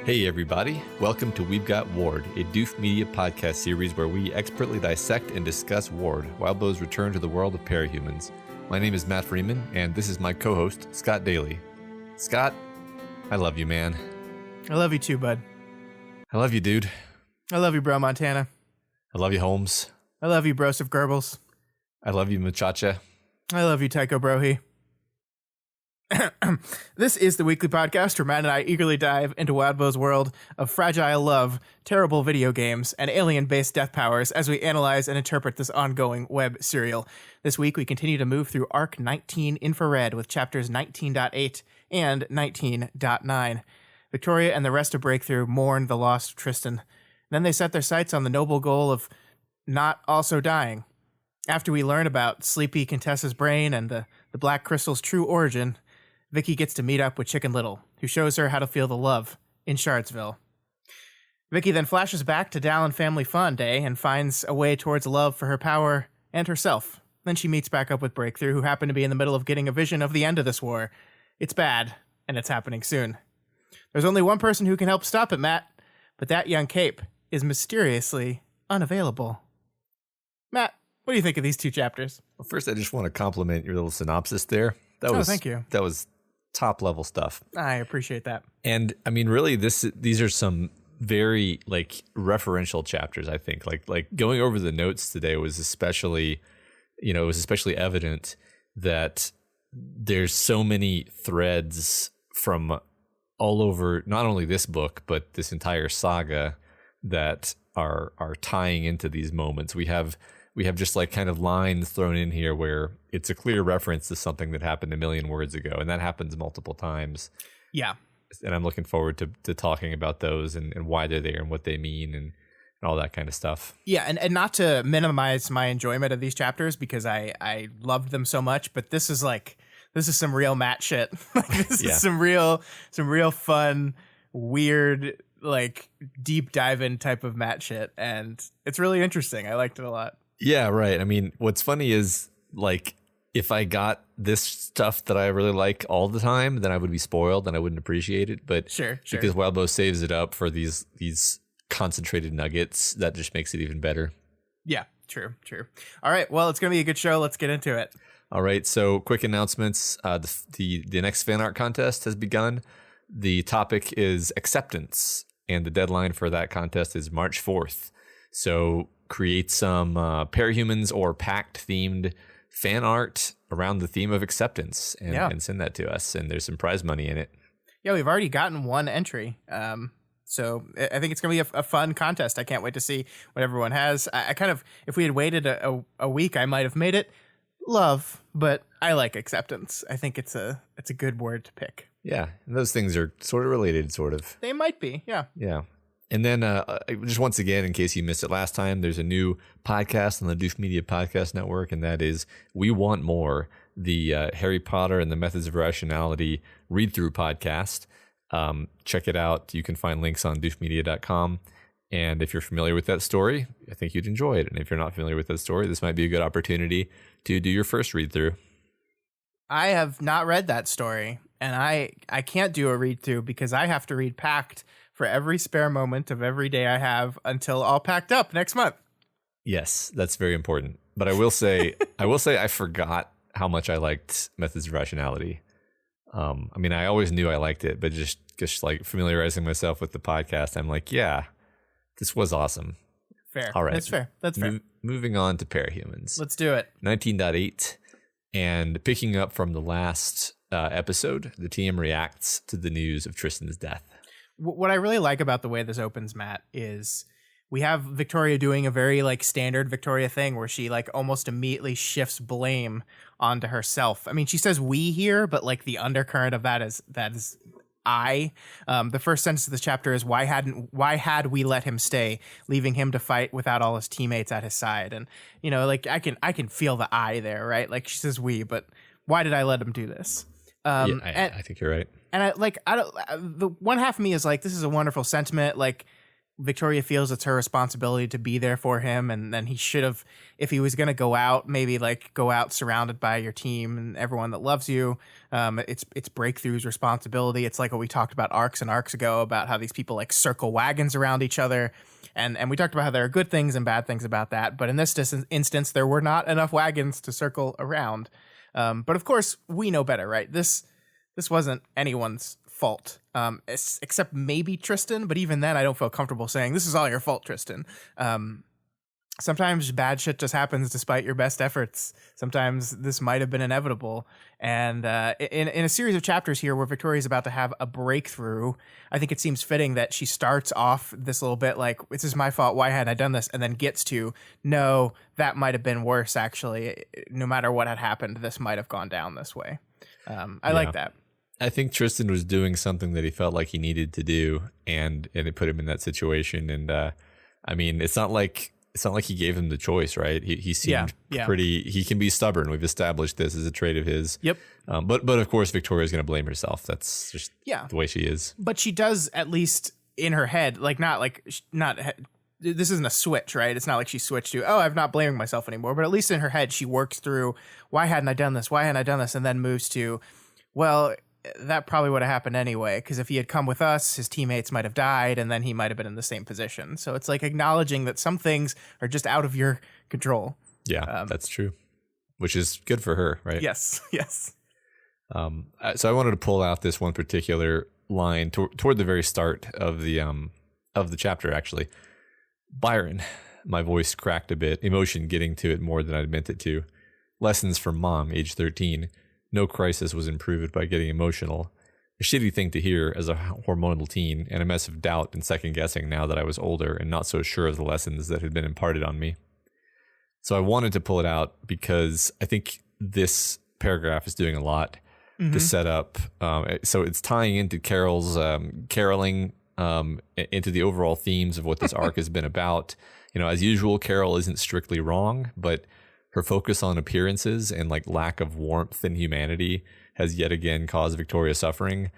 Hey everybody, welcome to We've Got Ward, a Doof Media podcast series where we expertly dissect and discuss Ward, Wildbow's return to the world of Parahumans. My name is Matt Freeman, and this is my co-host, Scott Daly. Scott, I love you, man. I love you too, bud. I love you, dude. I love you, bro, Montana. I love you, Holmes. I love you, Broseph Goebbels. I love you, Muchacha. I love you, Tycho Brohy. This is the weekly podcast where Matt and I eagerly dive into Wildbow's world of fragile love, terrible video games, and alien-based death powers as we analyze and interpret this ongoing web serial. This week, we continue to move through Arc 19 Infrared with chapters 19.8 and 19.9. Victoria and the rest of Breakthrough mourn the loss of Tristan. Then they set their sights on the noble goal of not also dying. After we learn about sleepy Contessa's brain and the Black Crystal's true origin, Vicky gets to meet up with Chicken Little, who shows her how to feel the love in Shardsville. Vicky then flashes back to Dallin Family Fun Day and finds a way towards love for her power and herself. Then she meets back up with Breakthrough, who happen to be in the middle of getting a vision of the end of this war. It's bad, and it's happening soon. There's only one person who can help stop it, Matt, but that young cape is mysteriously unavailable. Matt, what do you think of these two chapters? Well, first, I just want to compliment your little synopsis there. Thank you. That was top level stuff. I appreciate that. And I mean, really, these are some very referential chapters. I think like going over the notes today was especially evident that there's so many threads from all over not only this book but this entire saga that are tying into these moments. We have just kind of lines thrown in here where it's a clear reference to something that happened a million words ago, and that happens multiple times. Yeah. And I'm looking forward to talking about those and why they're there and what they mean and all that kind of stuff. Yeah, and not to minimize my enjoyment of these chapters because I loved them so much, but this is some real Matt shit. This is some real fun, weird, deep dive in type of Matt shit, and it's really interesting. I liked it a lot. Yeah, right. I mean, what's funny is if I got this stuff that I really like all the time, then I would be spoiled and I wouldn't appreciate it. But sure. Because Wildbow saves it up for these concentrated nuggets, that just makes it even better. Yeah, true. All right, well, it's gonna be a good show. Let's get into it. All right, so quick announcements. The next fan art contest has begun. The topic is acceptance, and the deadline for that contest is March 4th. So create some Parahumans or Pact themed fan art around the theme of acceptance and send that to us. And there's some prize money in it. Yeah, we've already gotten one entry. So I think it's going to be a fun contest. I can't wait to see what everyone has. I kind of, if we had waited a week, I might have made it love, but I like acceptance. I think it's a good word to pick. Yeah, and those things are sort of related, sort of. They might be, yeah. Yeah. And then just once again, in case you missed it last time, there's a new podcast on the Doof Media Podcast Network, and that is We Want More, the Harry Potter and the Methods of Rationality read-through podcast. Check it out. You can find links on doofmedia.com. And if you're familiar with that story, I think you'd enjoy it. And if you're not familiar with that story, this might be a good opportunity to do your first read-through. I have not read that story, and I can't do a read-through because I have to read Pact for every spare moment of every day I have until all packed up next month. Yes, that's very important. But I will say I forgot how much I liked Methods of Rationality. I mean, I always knew I liked it, but just familiarizing myself with the podcast, I'm like, yeah, this was awesome. Fair. All right. That's fair. Moving on to Parahumans. Let's do it. 19.8. And picking up from the last episode, the team reacts to the news of Tristan's death. What I really like about the way this opens, Matt, is we have Victoria doing a very standard Victoria thing where she almost immediately shifts blame onto herself. I mean, she says we here, but the undercurrent of that is The first sentence of this chapter is why had we let him stay, leaving him to fight without all his teammates at his side? And like I can feel the I there, right? Like she says we, but why did I let him do this? I think you're right. And the one half of me is like, this is a wonderful sentiment. Like Victoria feels it's her responsibility to be there for him, and then he should have, if he was going to go out, maybe like go out surrounded by your team and everyone that loves you. It's Breakthrough's responsibility. It's like what we talked about arcs and arcs ago about how these people like circle wagons around each other, and we talked about how there are good things and bad things about that. But in this instance, there were not enough wagons to circle around. But of course, we know better, right? This wasn't anyone's fault, except maybe Tristan, but even then I don't feel comfortable saying this is all your fault, Tristan. Sometimes bad shit just happens despite your best efforts. Sometimes this might have been inevitable. And in a series of chapters here where Victoria's about to have a breakthrough, I think it seems fitting that she starts off this little bit like, this is my fault, why hadn't I done this? And then gets to, no, that might have been worse, actually. No matter what had happened, this might have gone down this way. I like that. I think Tristan was doing something that he felt like he needed to do, and it put him in that situation. And I mean, it's not like he gave him the choice, right? He seemed pretty. He can be stubborn. We've established this as a trait of his. Yep. But of course, Victoria's going to blame herself. That's just the way she is. But she does, at least in her head, this isn't a switch, right? It's not like she switched to, I'm not blaming myself anymore. But at least in her head, she works through, why hadn't I done this? Why hadn't I done this? And then moves to, well, that probably would have happened anyway, because if he had come with us, his teammates might have died, and then he might have been in the same position. So it's like acknowledging that some things are just out of your control. Yeah, that's true, which is good for her, right? Yes. So I wanted to pull out this one particular line toward the very start of the chapter, actually. Byron, my voice cracked a bit, emotion getting to it more than I'd meant it to. Lessons from Mom, age 13. No crisis was improved by getting emotional. A shitty thing to hear as a hormonal teen, and a mess of doubt and second guessing now that I was older and not so sure of the lessons that had been imparted on me. So I wanted to pull it out because I think this paragraph is doing a lot to set up. So it's tying into Carol's caroling, into the overall themes of what this arc has been about. As usual, Carol isn't strictly wrong, but her focus on appearances and like lack of warmth and humanity has yet again caused Victoria suffering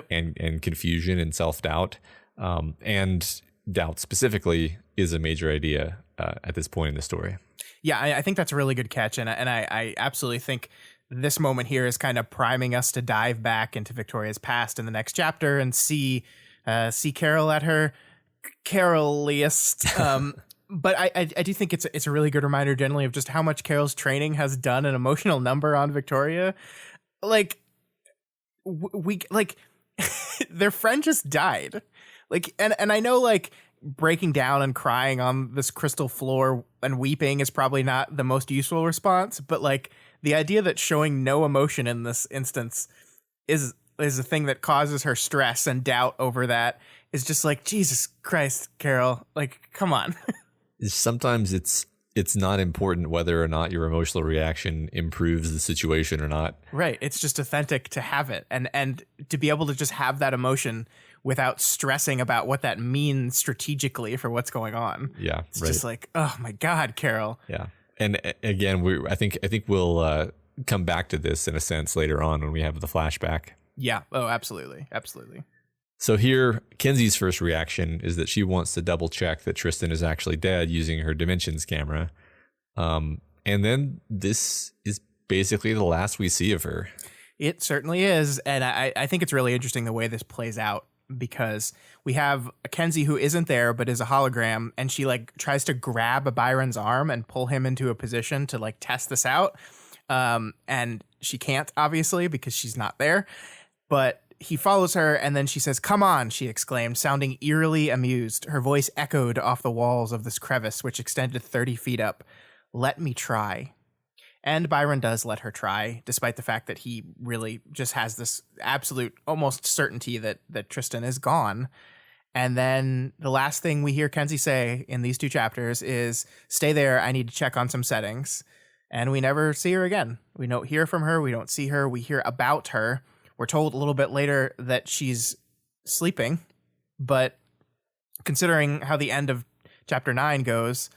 and confusion and self-doubt. And doubt specifically is a major idea at this point in the story. Yeah, I think that's a really good catch. And I absolutely think this moment here is kind of priming us to dive back into Victoria's past in the next chapter and see Carol at her Caroliest. But I do think it's a really good reminder generally of just how much Carol's training has done an emotional number on Victoria. Like their friend just died. Like and I know like breaking down and crying on this crystal floor and weeping is probably not the most useful response, but like the idea that showing no emotion in this instance is a thing that causes her stress and doubt over that is just like, Jesus Christ, Carol, like come on. Sometimes it's not important whether or not your emotional reaction improves the situation or not. Right. It's just authentic to have it and to be able to just have that emotion without stressing about what that means strategically for what's going on. Yeah. It's just like, oh my God, Carol. Yeah. And again, I think we'll come back to this in a sense later on when we have the flashback. Yeah. Oh, absolutely. Absolutely. So here, Kenzie's first reaction is that she wants to double check that Tristan is actually dead using her Dimensions camera. And then this is basically the last we see of her. It certainly is. And I think it's really interesting the way this plays out because we have a Kenzie who isn't there but is a hologram, and she like tries to grab Byron's arm and pull him into a position to like test this out. And she can't, obviously, because she's not there. But he follows her, and then she says, "Come on," she exclaimed, sounding eerily amused. Her voice echoed off the walls of this crevice, which extended 30 feet up. "Let me try." And Byron does let her try, despite the fact that he really just has this absolute, almost certainty that Tristan is gone. And then the last thing we hear Kenzie say in these two chapters is, "Stay there, I need to check on some settings." And we never see her again. We don't hear from her. We don't see her. We hear about her. We're told a little bit later that she's sleeping, but considering how the end of chapter 9 goes,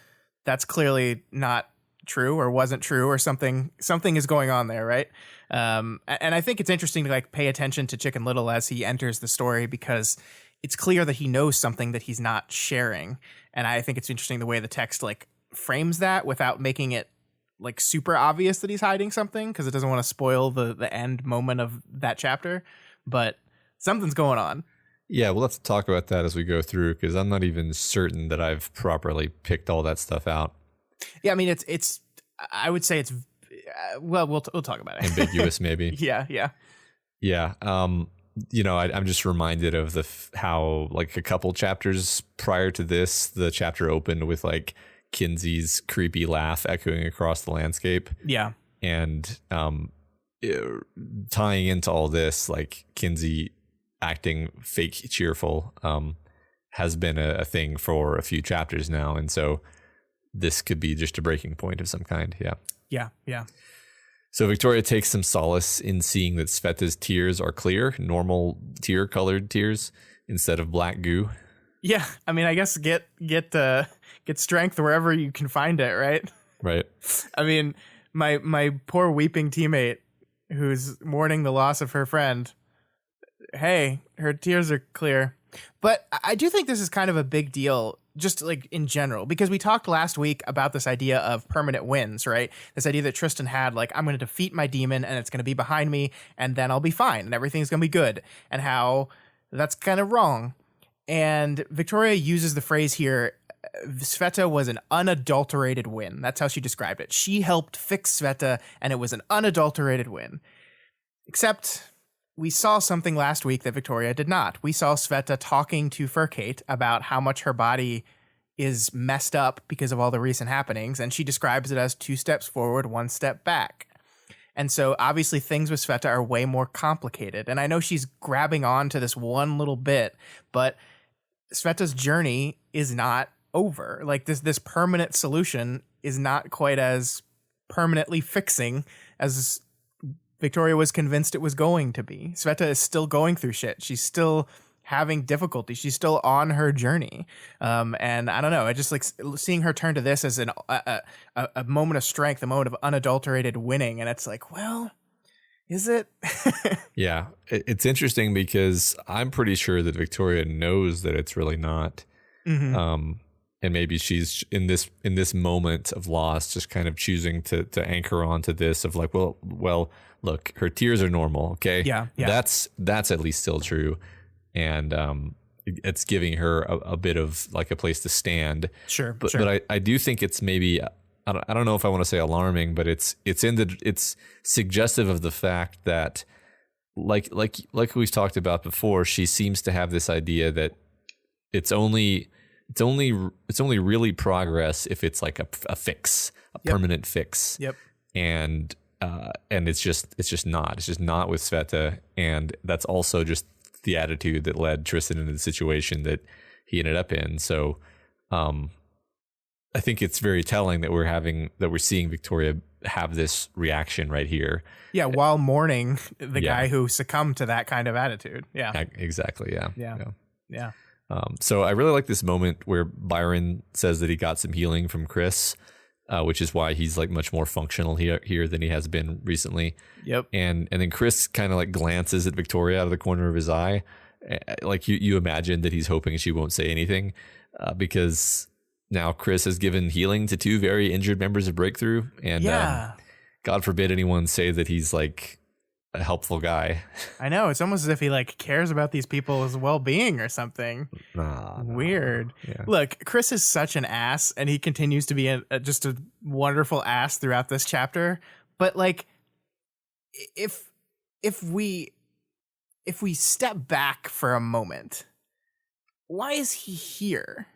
that's clearly not true or wasn't true, or something is going on there, right? And I think it's interesting to like pay attention to Chicken Little as he enters the story, because it's clear that he knows something that he's not sharing. And I think it's interesting the way the text like frames that without making it like super obvious that he's hiding something, because it doesn't want to spoil the end moment of that chapter. But something's going on. Yeah, we'll have to talk about that as we go through, because I'm not even certain that I've properly picked all that stuff out. Yeah, I mean, it's. I would say it's. Well, we'll talk about it. Ambiguous, maybe. Yeah. I'm just reminded of how like a couple chapters prior to this, the chapter opened with like Kinsey's creepy laugh echoing across the landscape. Yeah, and tying into all this, like Kinsey acting fake cheerful has been a thing for a few chapters now, and so this could be just a breaking point of some kind. Yeah. So Victoria takes some solace in seeing that Sveta's tears are clear, normal tear-colored tears instead of black goo. Yeah, I mean, I guess get strength wherever you can find it, right? Right. I mean, my poor weeping teammate who's mourning the loss of her friend. Hey, her tears are clear. But I do think this is kind of a big deal, just like in general, because we talked last week about this idea of permanent wins, right? This idea that Tristan had, like, I'm going to defeat my demon and it's going to be behind me and then I'll be fine and everything's going to be good, and how that's kind of wrong. And Victoria uses the phrase here, Sveta was an unadulterated win. That's how she described it. She helped fix Sveta and it was an unadulterated win. Except we saw something last week that Victoria did not. We saw Sveta talking to Furkate about how much her body is messed up because of all the recent happenings, and she describes it as 2 steps forward, 1 step back. And so obviously things with Sveta are way more complicated. And I know she's grabbing on to this one little bit, but Sveta's journey is not over. Like this permanent solution is not quite as permanently fixing as Victoria was convinced it was going to be. Sveta is still going through shit. She's still having difficulty. She's still on her journey. And I don't know. I just like seeing her turn to this as a moment of strength, a moment of unadulterated winning. And it's like, well, is it? Yeah. It's interesting because I'm pretty sure that Victoria knows that it's really not. Mm-hmm. And maybe she's in this moment of loss, just kind of choosing to anchor onto this of like, well, look, her tears are normal. Okay. Yeah. That's at least still true. And, it's giving her a bit of like a place to stand. Sure. But I do think it's maybe, I don't know if I want to say alarming, but it's suggestive of the fact that like we've talked about before, she seems to have this idea that it's only really progress if it's like a fix, a permanent fix. Yep. And it's just not with Sveta. And that's also just the attitude that led Tristan into the situation that he ended up in. So, I think it's very telling that we're seeing Victoria have this reaction right here. Yeah. While mourning the guy who succumbed to that kind of attitude. Yeah. Exactly. Yeah. So I really like this moment where Byron says that he got some healing from Chris, which is why he's like much more functional here than he has been recently. Yep. And then Chris kind of like glances at Victoria out of the corner of his eye. Like you imagine that he's hoping she won't say anything, because now Chris has given healing to 2 very injured members of Breakthrough. And God forbid anyone say that he's like a helpful guy. I know, it's almost as if he like cares about these people's well-being or something. Weird. Yeah. Look, Chris is such an ass, and he continues to be just a wonderful ass throughout this chapter. But like, if we step back for a moment, why is he here?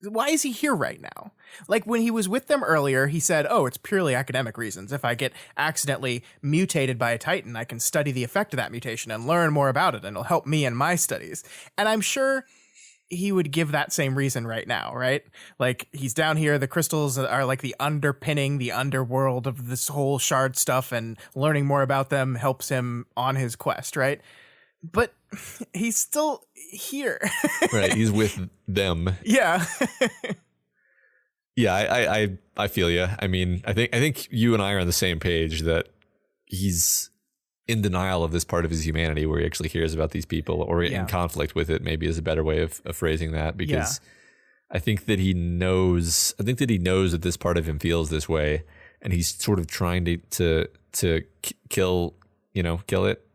Why is he here right now? Like when he was with them earlier, he said, oh, it's purely academic reasons. If I get accidentally mutated by a Titan, I can study the effect of that mutation and learn more about it, and it'll help me in my studies. And I'm sure he would give that same reason right now, right? Like, he's down here, the crystals are like the underpinning, the underworld of this whole shard stuff, and learning more about them helps him on his quest, right? But he's still here. Right, he's with them. Yeah. Yeah, I feel you. I mean, I think you and I are on the same page that he's in denial of this part of his humanity where he actually hears about these people, or in conflict with it, maybe is a better way of phrasing that, because I think that he knows that this part of him feels this way, and he's sort of trying to kill it,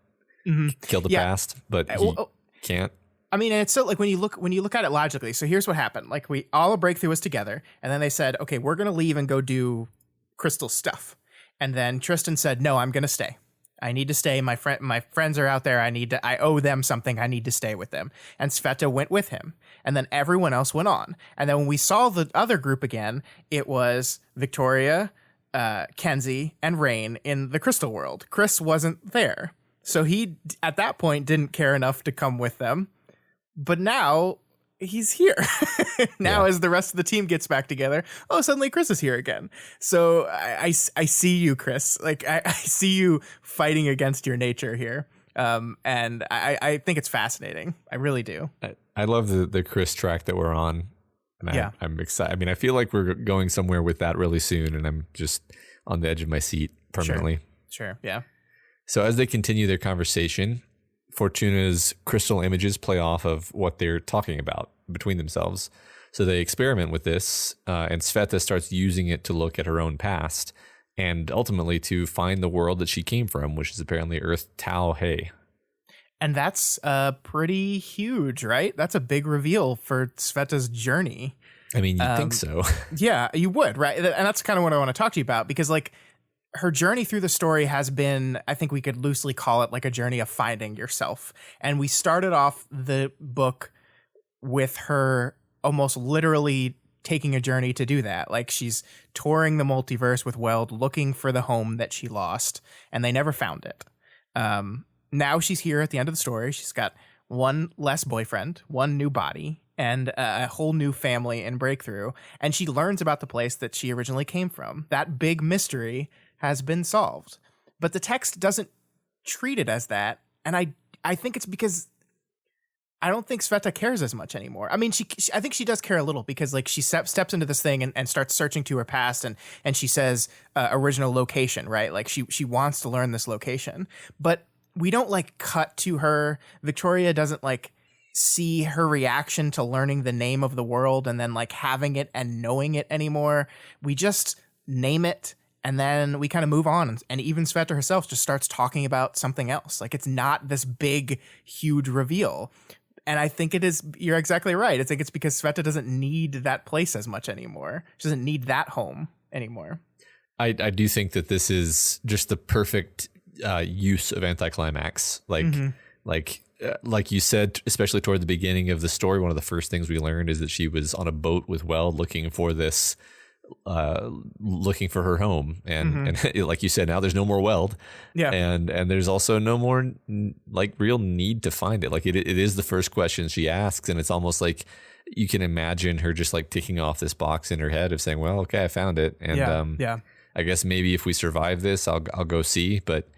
kill the past, but he can't. I mean, and it's so like when you look at it logically. So here's what happened. Like, all a breakthrough was together, and then they said, okay, we're going to leave and go do crystal stuff. And then Tristan said, no, I'm going to stay. I need to stay. My friends are out there. I owe them something. I need to stay with them. And Sveta went with him. And then everyone else went on. And then when we saw the other group again, it was Victoria, Kenzie, and Rain in the crystal world. Chris wasn't there. So he, at that point, didn't care enough to come with them. But now he's here. Now, as the rest of the team gets back together, suddenly Chris is here again. So I see you, Chris. Like, I see you fighting against your nature here. And I think it's fascinating. I really do. I love the Chris track that we're on. And I'm excited. I mean, I feel like we're going somewhere with that really soon, and I'm just on the edge of my seat permanently. Sure. Yeah. So as they continue their conversation, Fortuna's crystal images play off of what they're talking about between themselves. So they experiment with this, and Sveta starts using it to look at her own past and ultimately to find the world that she came from, which is apparently Earth Tau He. And that's pretty huge, right? That's a big reveal for Sveta's journey. I mean, you'd think so. Yeah, you would, right? And that's kind of what I want to talk to you about, because like, her journey through the story has been, I think we could loosely call it like a journey of finding yourself. And we started off the book with her almost literally taking a journey to do that. Like, she's touring the multiverse with Weld, looking for the home that she lost, and they never found it. Now she's here at the end of the story. She's got one less boyfriend, one new body, and a whole new family in Breakthrough. And she learns about the place that she originally came from. That big mystery has been solved, but the text doesn't treat it as that. And I think it's because I don't think Sveta cares as much anymore. I mean, I think she does care a little, because like, she steps into this thing and starts searching to her past, and she says original location, right? Like, she wants to learn this location, but we don't like cut to her. Victoria doesn't like see her reaction to learning the name of the world and then like having it and knowing it anymore. We just name it, and then we kind of move on. And even Sveta herself just starts talking about something else. Like, it's not this big, huge reveal. And I think it is, you're exactly right. I think it's because Sveta doesn't need that place as much anymore. She doesn't need that home anymore. I do think that this is just the perfect use of anticlimax. Like you said, especially toward the beginning of the story, one of the first things we learned is that she was on a boat with Weld looking for this, looking for her home, and like you said, now there's no more Weld, and there's also no more like real need to find it. Like, it is the first question she asks, and it's almost like you can imagine her just like ticking off this box in her head of saying, well, okay, I found it, and I guess maybe if we survive this, I'll go see, but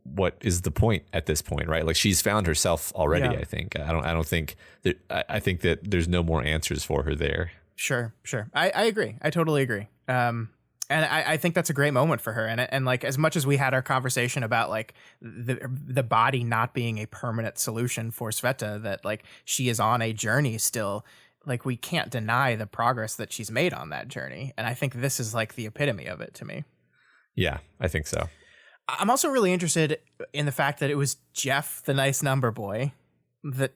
what is the point at this point, right? Like, she's found herself already. I think I think that there's no more answers for her there. Sure. I agree. I totally agree. And I think that's a great moment for her. And like, as much as we had our conversation about like the body not being a permanent solution for Sveta, that like, she is on a journey still, like, we can't deny the progress that she's made on that journey. And I think this is like the epitome of it to me. Yeah, I think so. I'm also really interested in the fact that it was Jeff, the nice number boy, that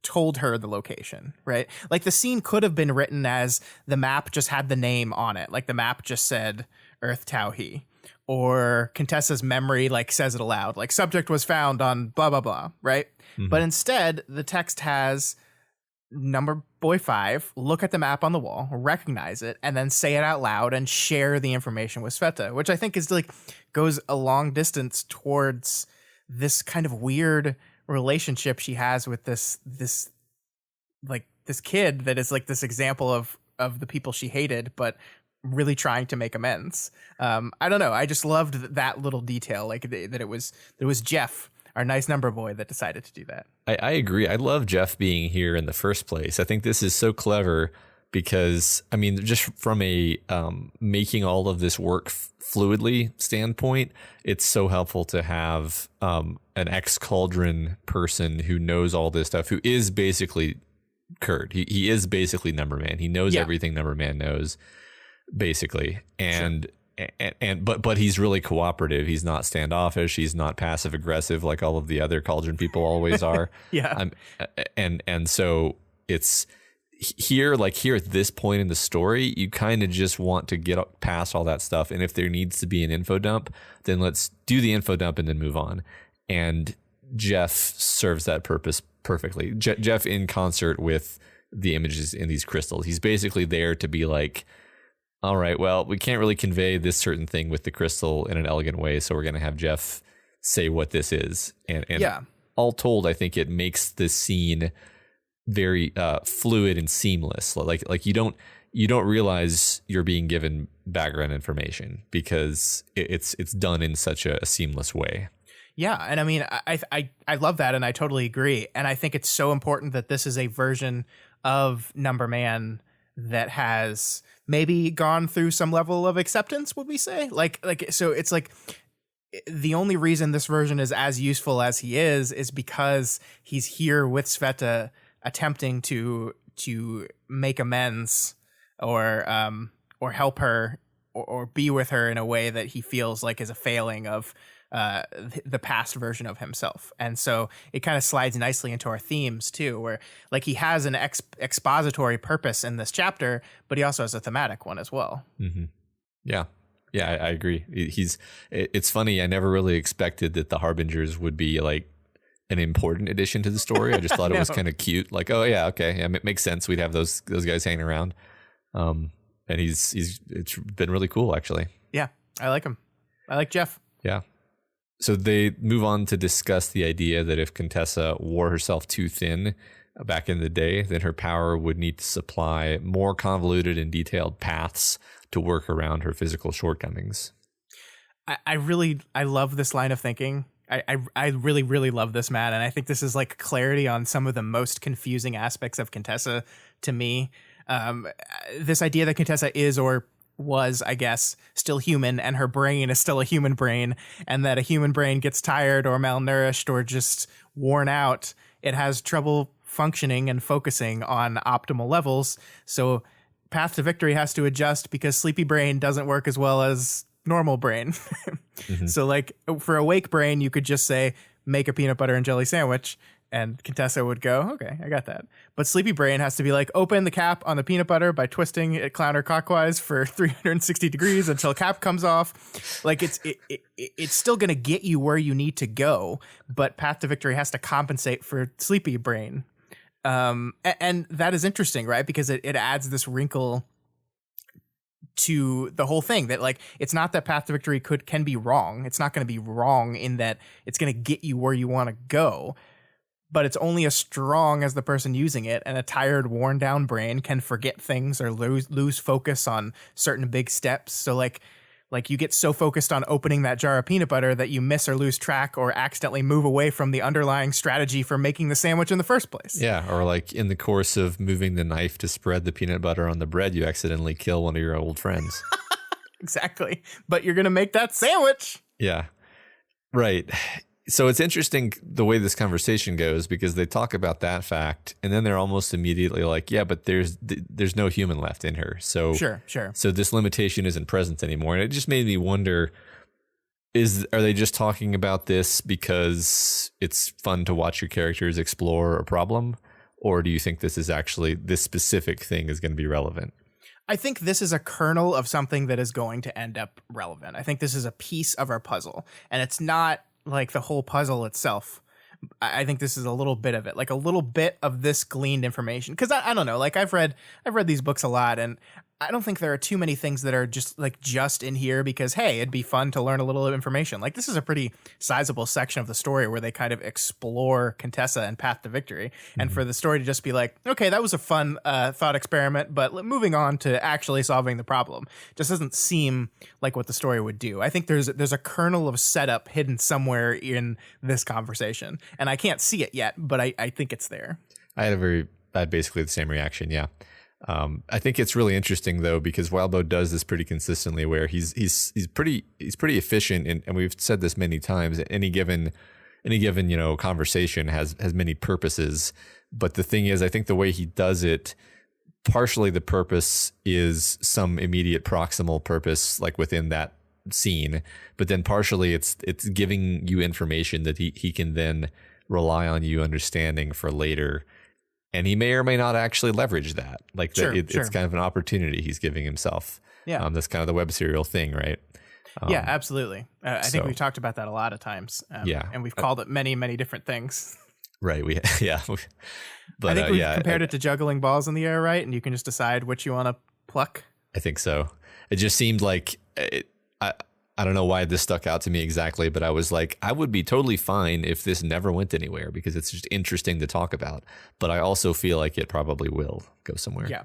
told her the location, right? Like, the scene could have been written as the map just had the name on it. Like, the map just said Earth Tau He, or Contessa's memory like says it aloud, like, subject was found on blah, blah, blah, right? Mm-hmm. But instead, the text has number boy 5 look at the map on the wall, recognize it, and then say it out loud and share the information with Sveta, which I think is like, goes a long distance towards this kind of weird relationship she has with this like this kid that is like this example of the people she hated, but really trying to make amends. I don't know. I just loved that little detail, like that it was Jeff, our nice number boy, that decided to do that. I agree. I love Jeff being here in the first place. I think this is so clever because, I mean, just from a making all of this work fluidly standpoint, it's so helpful to have an ex-Cauldron person who knows all this stuff, who is basically Kurt. He is basically Number Man. He knows everything Number Man knows, basically. And but he's really cooperative. He's not standoffish. He's not passive aggressive like all of the other Cauldron people always are. And so it's here at this point in the story, you kind of just want to get up past all that stuff. And if there needs to be an info dump, then let's do the info dump and then move on. And Jeff serves that purpose perfectly. Jeff, in concert with the images in these crystals, he's basically there to be like, all right, well, we can't really convey this certain thing with the crystal in an elegant way, so we're going to have Jeff say what this is. And all told, I think it makes the scene very fluid and seamless. Like you don't realize you're being given background information because it's done in such a seamless way. Yeah, and I mean, I love that, and I totally agree. And I think it's so important that this is a version of Number Man that has maybe gone through some level of acceptance, would we say? So it's like the only reason this version is as useful as he is because he's here with Sveta, attempting to make amends or help her or be with her in a way that he feels like is a failing of the past version of himself. And so it kind of slides nicely into our themes too, where like he has an expository purpose in this chapter, but he also has a thematic one as well. Mm-hmm. Yeah, I agree. It's funny. I never really expected that the Harbingers would be like an important addition to the story. I just thought it was kind of cute. Like, oh yeah, okay, yeah, it makes sense. We'd have those guys hanging around. And it's been really cool, actually. Yeah, I like him. I like Jeff. Yeah. So they move on to discuss the idea that if Contessa wore herself too thin back in the day, then her power would need to supply more convoluted and detailed paths to work around her physical shortcomings. I love this line of thinking. I really, really love this, Matt. And I think this is like clarity on some of the most confusing aspects of Contessa to me. This idea that Contessa is or was, I guess, still human, and her brain is still a human brain, and that a human brain gets tired or malnourished or just worn out, it has trouble functioning and focusing on optimal levels. So Path to Victory has to adjust because sleepy brain doesn't work as well as normal brain. Mm-hmm. So like for awake brain, you could just say, make a peanut butter and jelly sandwich, and Contessa would go, okay, I got that. But sleepy brain has to be like, open the cap on the peanut butter by twisting it counterclockwise for 360 degrees until cap comes off. Like it's still going to get you where you need to go, but Path to Victory has to compensate for sleepy brain. And that is interesting, right? Because it adds this wrinkle to the whole thing, that like it's not that Path to Victory can be wrong. It's not going to be wrong in that it's going to get you where you want to go. But it's only as strong as the person using it, and a tired, worn down brain can forget things or lose focus on certain big steps. So like you get so focused on opening that jar of peanut butter that you miss or lose track or accidentally move away from the underlying strategy for making the sandwich in the first place. Yeah, or like in the course of moving the knife to spread the peanut butter on the bread, you accidentally kill one of your old friends. Exactly. But you're going to make that sandwich. Yeah, right. So it's interesting the way this conversation goes, because they talk about that fact and then they're almost immediately like, yeah, but there's no human left in her. So sure. So this limitation isn't present anymore. And it just made me wonder, are they just talking about this because it's fun to watch your characters explore a problem? Or do you think this specific thing is going to be relevant? I think this is a kernel of something that is going to end up relevant. I think this is a piece of our puzzle, and it's not like the whole puzzle itself. I think this is a little bit of it, like a little bit of this gleaned information. Cause I don't know, like I've read these books a lot, and I don't think there are too many things that are just in here because, hey, it'd be fun to learn a little information. Like, this is a pretty sizable section of the story where they kind of explore Contessa and Path to Victory. And for the story to just be like, okay, that was a fun thought experiment, but moving on to actually solving the problem just doesn't seem like what the story would do. I think there's a kernel of setup hidden somewhere in this conversation. And I can't see it yet, but I think it's there. I had basically the same reaction, yeah. I think it's really interesting though, because Wildbow does this pretty consistently, where he's pretty efficient, and we've said this many times. Any given conversation has many purposes, but the thing is, I think the way he does it, partially the purpose is some immediate proximal purpose, like within that scene, but then partially it's giving you information that he can then rely on you understanding for later. And he may or may not actually leverage that. Like, sure. It's kind of an opportunity he's giving himself. Yeah. That's kind of the web serial thing, right? Yeah, absolutely. I think we've talked about that a lot of times. And we've called it many, many different things. Right. But I think we've compared it to juggling balls in the air, right? And you can just decide which you want to pluck. I think so. It just seemed like I don't know why this stuck out to me exactly, but I was like, I would be totally fine if this never went anywhere because it's just interesting to talk about. But I also feel like it probably will go somewhere. Yeah.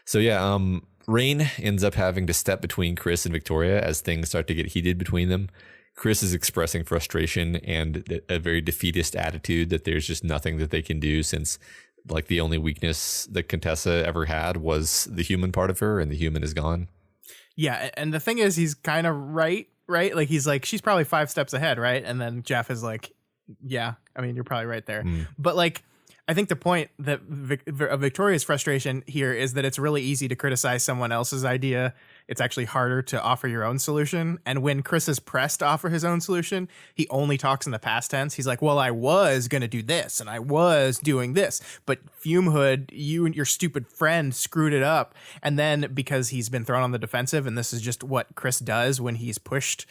So Rain ends up having to step between Chris and Victoria as things start to get heated between them. Chris is expressing frustration and a very defeatist attitude that there's just nothing that they can do, since like the only weakness that Contessa ever had was the human part of her, and the human is gone. Yeah, and the thing is, he's kind of right? Like, he's like, she's probably 5 steps ahead, right? And then Jeff is like, yeah, I mean, you're probably right there. But, like, I think the point that of Victoria's frustration here is that it's really easy to criticize someone else's idea. It's actually harder to offer your own solution. And when Chris is pressed to offer his own solution, he only talks in the past tense. He's like, well, I was going to do this and I was doing this, but Fume Hood, you and your stupid friend screwed it up. And then because he's been thrown on the defensive, and this is just what Chris does when he's pushed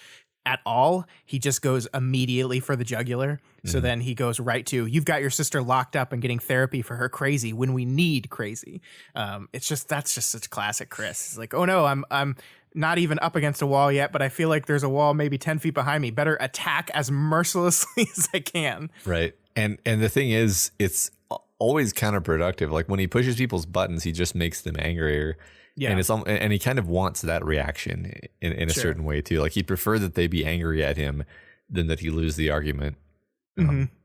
at all, he just goes immediately for the jugular. So then he goes right to, you've got your sister locked up and getting therapy for her crazy when we need crazy. That's just such classic Chris. He's like, oh no, I'm not even up against a wall yet, but I feel like there's a wall maybe 10 feet behind me. Better attack as mercilessly as I can. Right. And the thing is, it's always counterproductive. Like, when he pushes people's buttons, he just makes them angrier. Yeah. And he kind of wants that reaction in a certain way too. Like, he'd prefer that they be angry at him than that he lose the argument.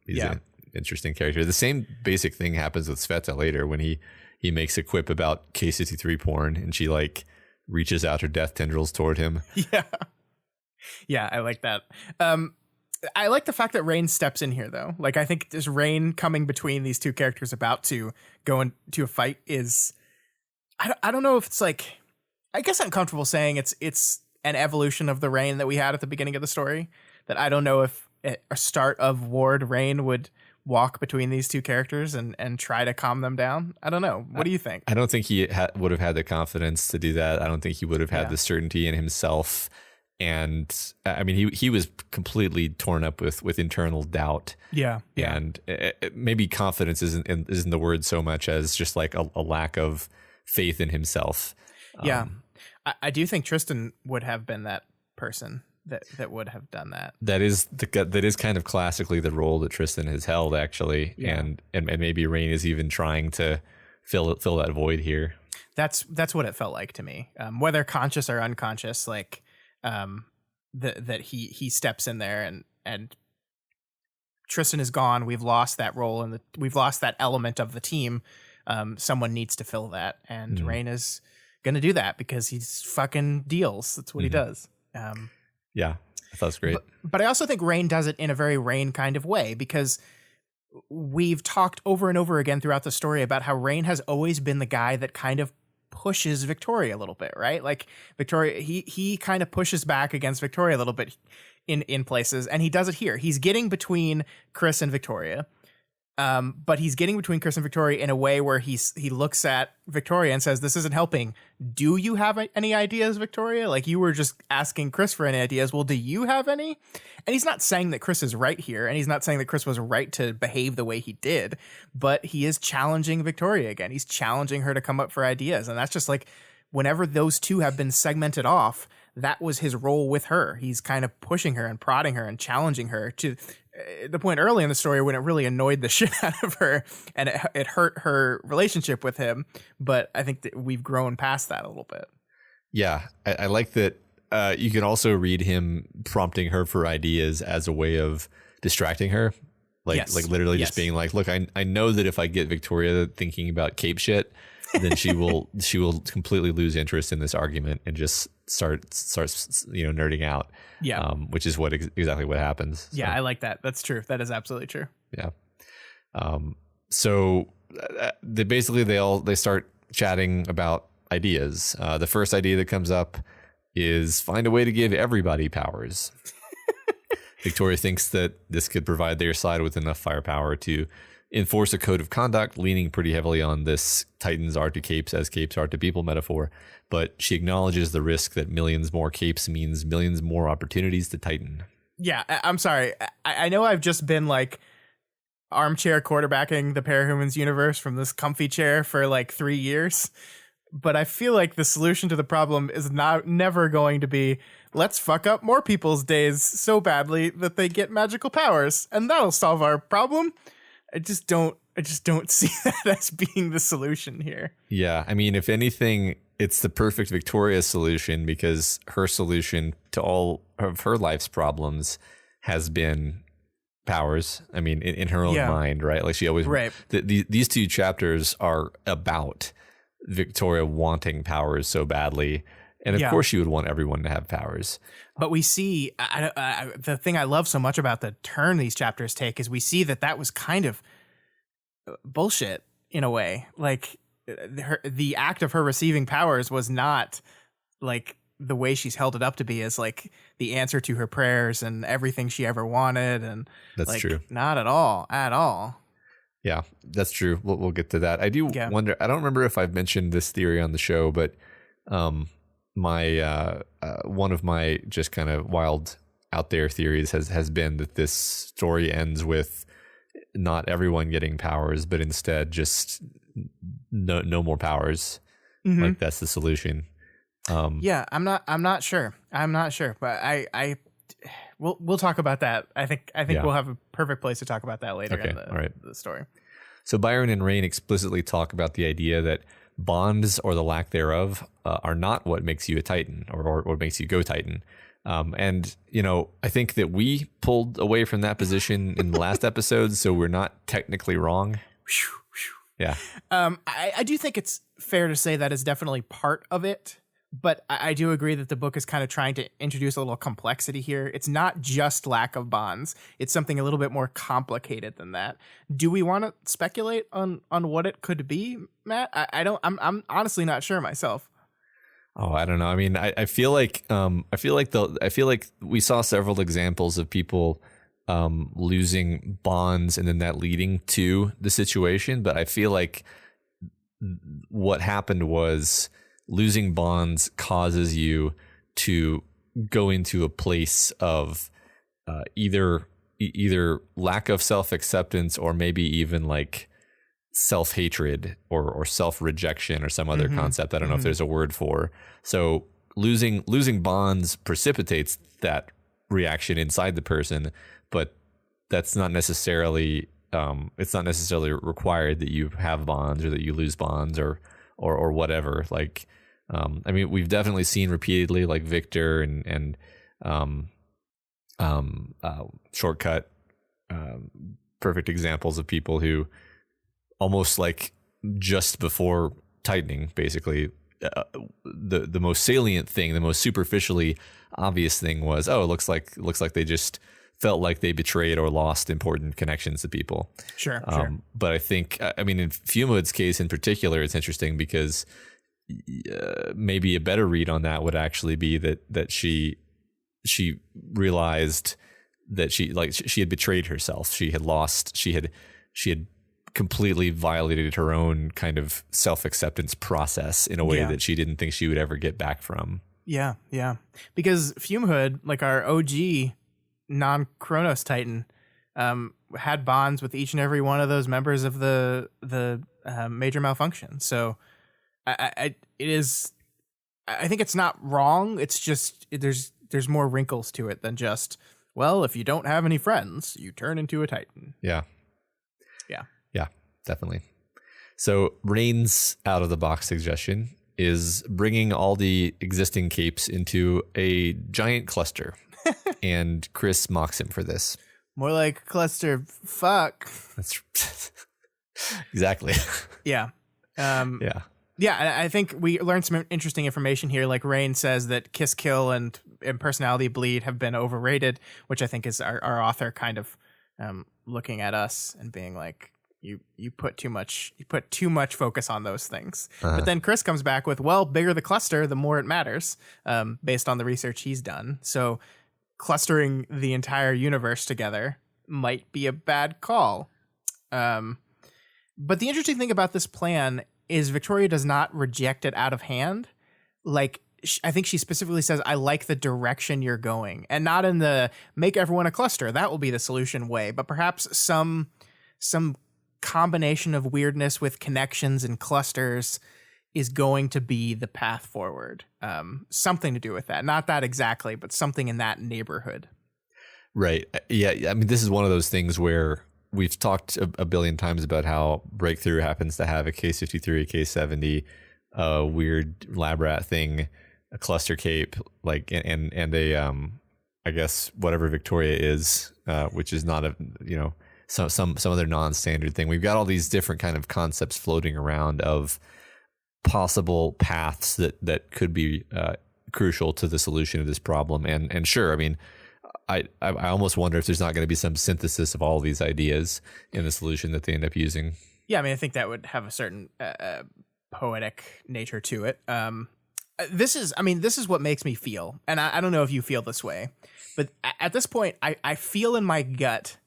He's an interesting character. The same basic thing happens with Sveta later when he makes a quip about K63 porn, and she like reaches out her death tendrils toward him. Yeah, I like that. I like the fact that Rain steps in here, though. Like, I think this Rain coming between these two characters about to go into a fight is, I don't know if it's like, I guess I'm comfortable saying it's an evolution of the Rain that we had at the beginning of the story. That I don't know if a start of Ward Rain would walk between these two characters and try to calm them down. I don't know. What do you think? I don't think he would have had the confidence to do that. I don't think he would have had the certainty in himself. And I mean, he was completely torn up with internal doubt. Yeah. And maybe confidence isn't the word so much as just like a lack of faith in himself. Yeah. I do think Tristan would have been that person that would have done that. That is kind of classically the role that Tristan has held, actually. Yeah. And maybe Rain is even trying to fill that void here. That's what it felt like to me. Whether conscious or unconscious, like that he steps in there and Tristan is gone. We've lost that role and we've lost that element of the team. Someone needs to fill that, and Rain is gonna do that because he's fucking deals. That's what he does. Yeah, I thought it was great. But I also think Rain does it in a very Rain kind of way, because we've talked over and over again throughout the story about how Rain has always been the guy that kind of pushes Victoria a little bit, right? Like, Victoria, he kind of pushes back against Victoria a little bit in places, and he does it here. He's getting between Chris and Victoria. But he's getting between Chris and Victoria in a way where he looks at Victoria and says, "This isn't helping. Do you have any ideas, Victoria? Like, you were just asking Chris for any ideas. Well, do you have any?" And he's not saying that Chris is right here, and he's not saying that Chris was right to behave the way he did, but he is challenging Victoria again. He's challenging her to come up for ideas, and that's just like, whenever those two have been segmented off, that was his role with her. He's kind of pushing her and prodding her and challenging her to the point early in the story when it really annoyed the shit out of her and it hurt her relationship with him. But I think that we've grown past that a little bit. Yeah, I like that. You can also read him prompting her for ideas as a way of distracting her. Like literally just being like, look, I know that if I get Victoria thinking about cape shit, then she will completely lose interest in this argument and just starts nerding out. Yeah, which is exactly what happens. So. Yeah, I like that. That's true. That is absolutely true. Yeah. So they start chatting about ideas. The first idea that comes up is find a way to give everybody powers. Victoria thinks that this could provide their side with enough firepower to enforce a code of conduct, leaning pretty heavily on this Titans are to capes as capes are to people metaphor. But she acknowledges the risk that millions more capes means millions more opportunities to Titan. Yeah, I'm sorry. I know I've just been like armchair quarterbacking the Parahumans universe from this comfy chair for like 3 years. But I feel like the solution to the problem is never going to be, let's fuck up more people's days so badly that they get magical powers, and that'll solve our problem. I just don't see that as being the solution here. Yeah, I mean, if anything, it's the perfect Victoria solution, because her solution to all of her life's problems has been powers. I mean, in her own mind, right? Like she always, right. These two chapters are about Victoria wanting powers so badly. And of course she would want everyone to have powers. But we see, the thing I love so much about the turn these chapters take is we see that was kind of bullshit in a way. Like the act of her receiving powers was not like the way she's held it up to be as like the answer to her prayers and everything she ever wanted. And that's like, true. Not at all. Yeah, that's true. We'll get to that. I do wonder, I don't remember if I've mentioned this theory on the show, but my one of my just kind of wild out there theories has been that this story ends with not everyone getting powers, but instead just no more powers. Mm-hmm. Like that's the solution. I'm not sure, but we'll talk about that. I think we'll have a perfect place to talk about that later in the story. So Byron and Rain explicitly talk about the idea that bonds or the lack thereof are not what makes you a Titan or what makes you go Titan. And, I think that we pulled away from that position in the last episode, so we're not technically wrong. Yeah. I do think it's fair to say that is definitely part of it. But I do agree that the book is kind of trying to introduce a little complexity here. It's not just lack of bonds. It's something a little bit more complicated than that. Do we want to speculate on what it could be, Matt? I'm honestly not sure myself. Oh, I don't know. I mean, I feel like we saw several examples of people losing bonds and then that leading to the situation. But I feel like what happened was losing bonds causes you to go into a place of either lack of self-acceptance or maybe even like self-hatred or self-rejection or some other concept. I don't know if there's a word for. So losing bonds precipitates that reaction inside the person, but that's not necessarily it's not necessarily required that you have bonds or that you lose bonds or whatever. Like I mean, we've definitely seen repeatedly like Victor and Shortcut, perfect examples of people who almost like just before tightening, basically, the most salient thing, the most superficially obvious thing was, it looks like they just felt like they betrayed or lost important connections to people. Sure. But I think, I mean, in Fumud's case in particular, it's interesting because maybe a better read on that would actually be that she realized that she had betrayed herself. She had lost. She had completely violated her own kind of self-acceptance process in a way that she didn't think she would ever get back from. Yeah, yeah. Because Fumehood, like our OG non-Chronos Titan, had bonds with each and every one of those members of the major malfunction. So I think it's not wrong. It's just there's more wrinkles to it than just, well, if you don't have any friends, you turn into a Titan. Yeah. Yeah. Yeah, definitely. So Rain's out of the box suggestion is bringing all the existing capes into a giant cluster. And Chris mocks him for this. More like cluster fuck. That's exactly. Yeah. Yeah. Yeah, I think we learned some interesting information here. Like Rain says that Kiss Kill and Personality Bleed have been overrated, which I think is our author kind of looking at us and being like, you put too much focus on those things. But then Chris comes back with, well, bigger the cluster, the more it matters, based on the research he's done. So clustering the entire universe together might be a bad call. But the interesting thing about this plan is Victoria does not reject it out of hand. Like, I think she specifically says, I like the direction you're going, and not in the make everyone a cluster. That will be the solution way, but perhaps some combination of weirdness with connections and clusters is going to be the path forward. Something to do with that. Not that exactly, but something in that neighborhood. Right. Yeah. I mean, this is one of those things where we've talked a billion times about how Breakthrough happens to have a K63, a K70, a weird lab rat thing, a cluster cape, like, and a, I guess whatever Victoria is, which is not a, some other non-standard thing. We've got all these different kind of concepts floating around of possible paths that could be crucial to the solution of this problem. And sure, I mean, I almost wonder if there's not going to be some synthesis of all of these ideas in the solution that they end up using. Yeah, I mean, I think that would have a certain poetic nature to it. This is what makes me feel, and I don't know if you feel this way, but at this point, I feel in my gut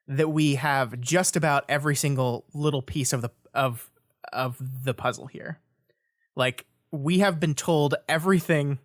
that we have just about every single little piece of the puzzle here. Like, we have been told everything.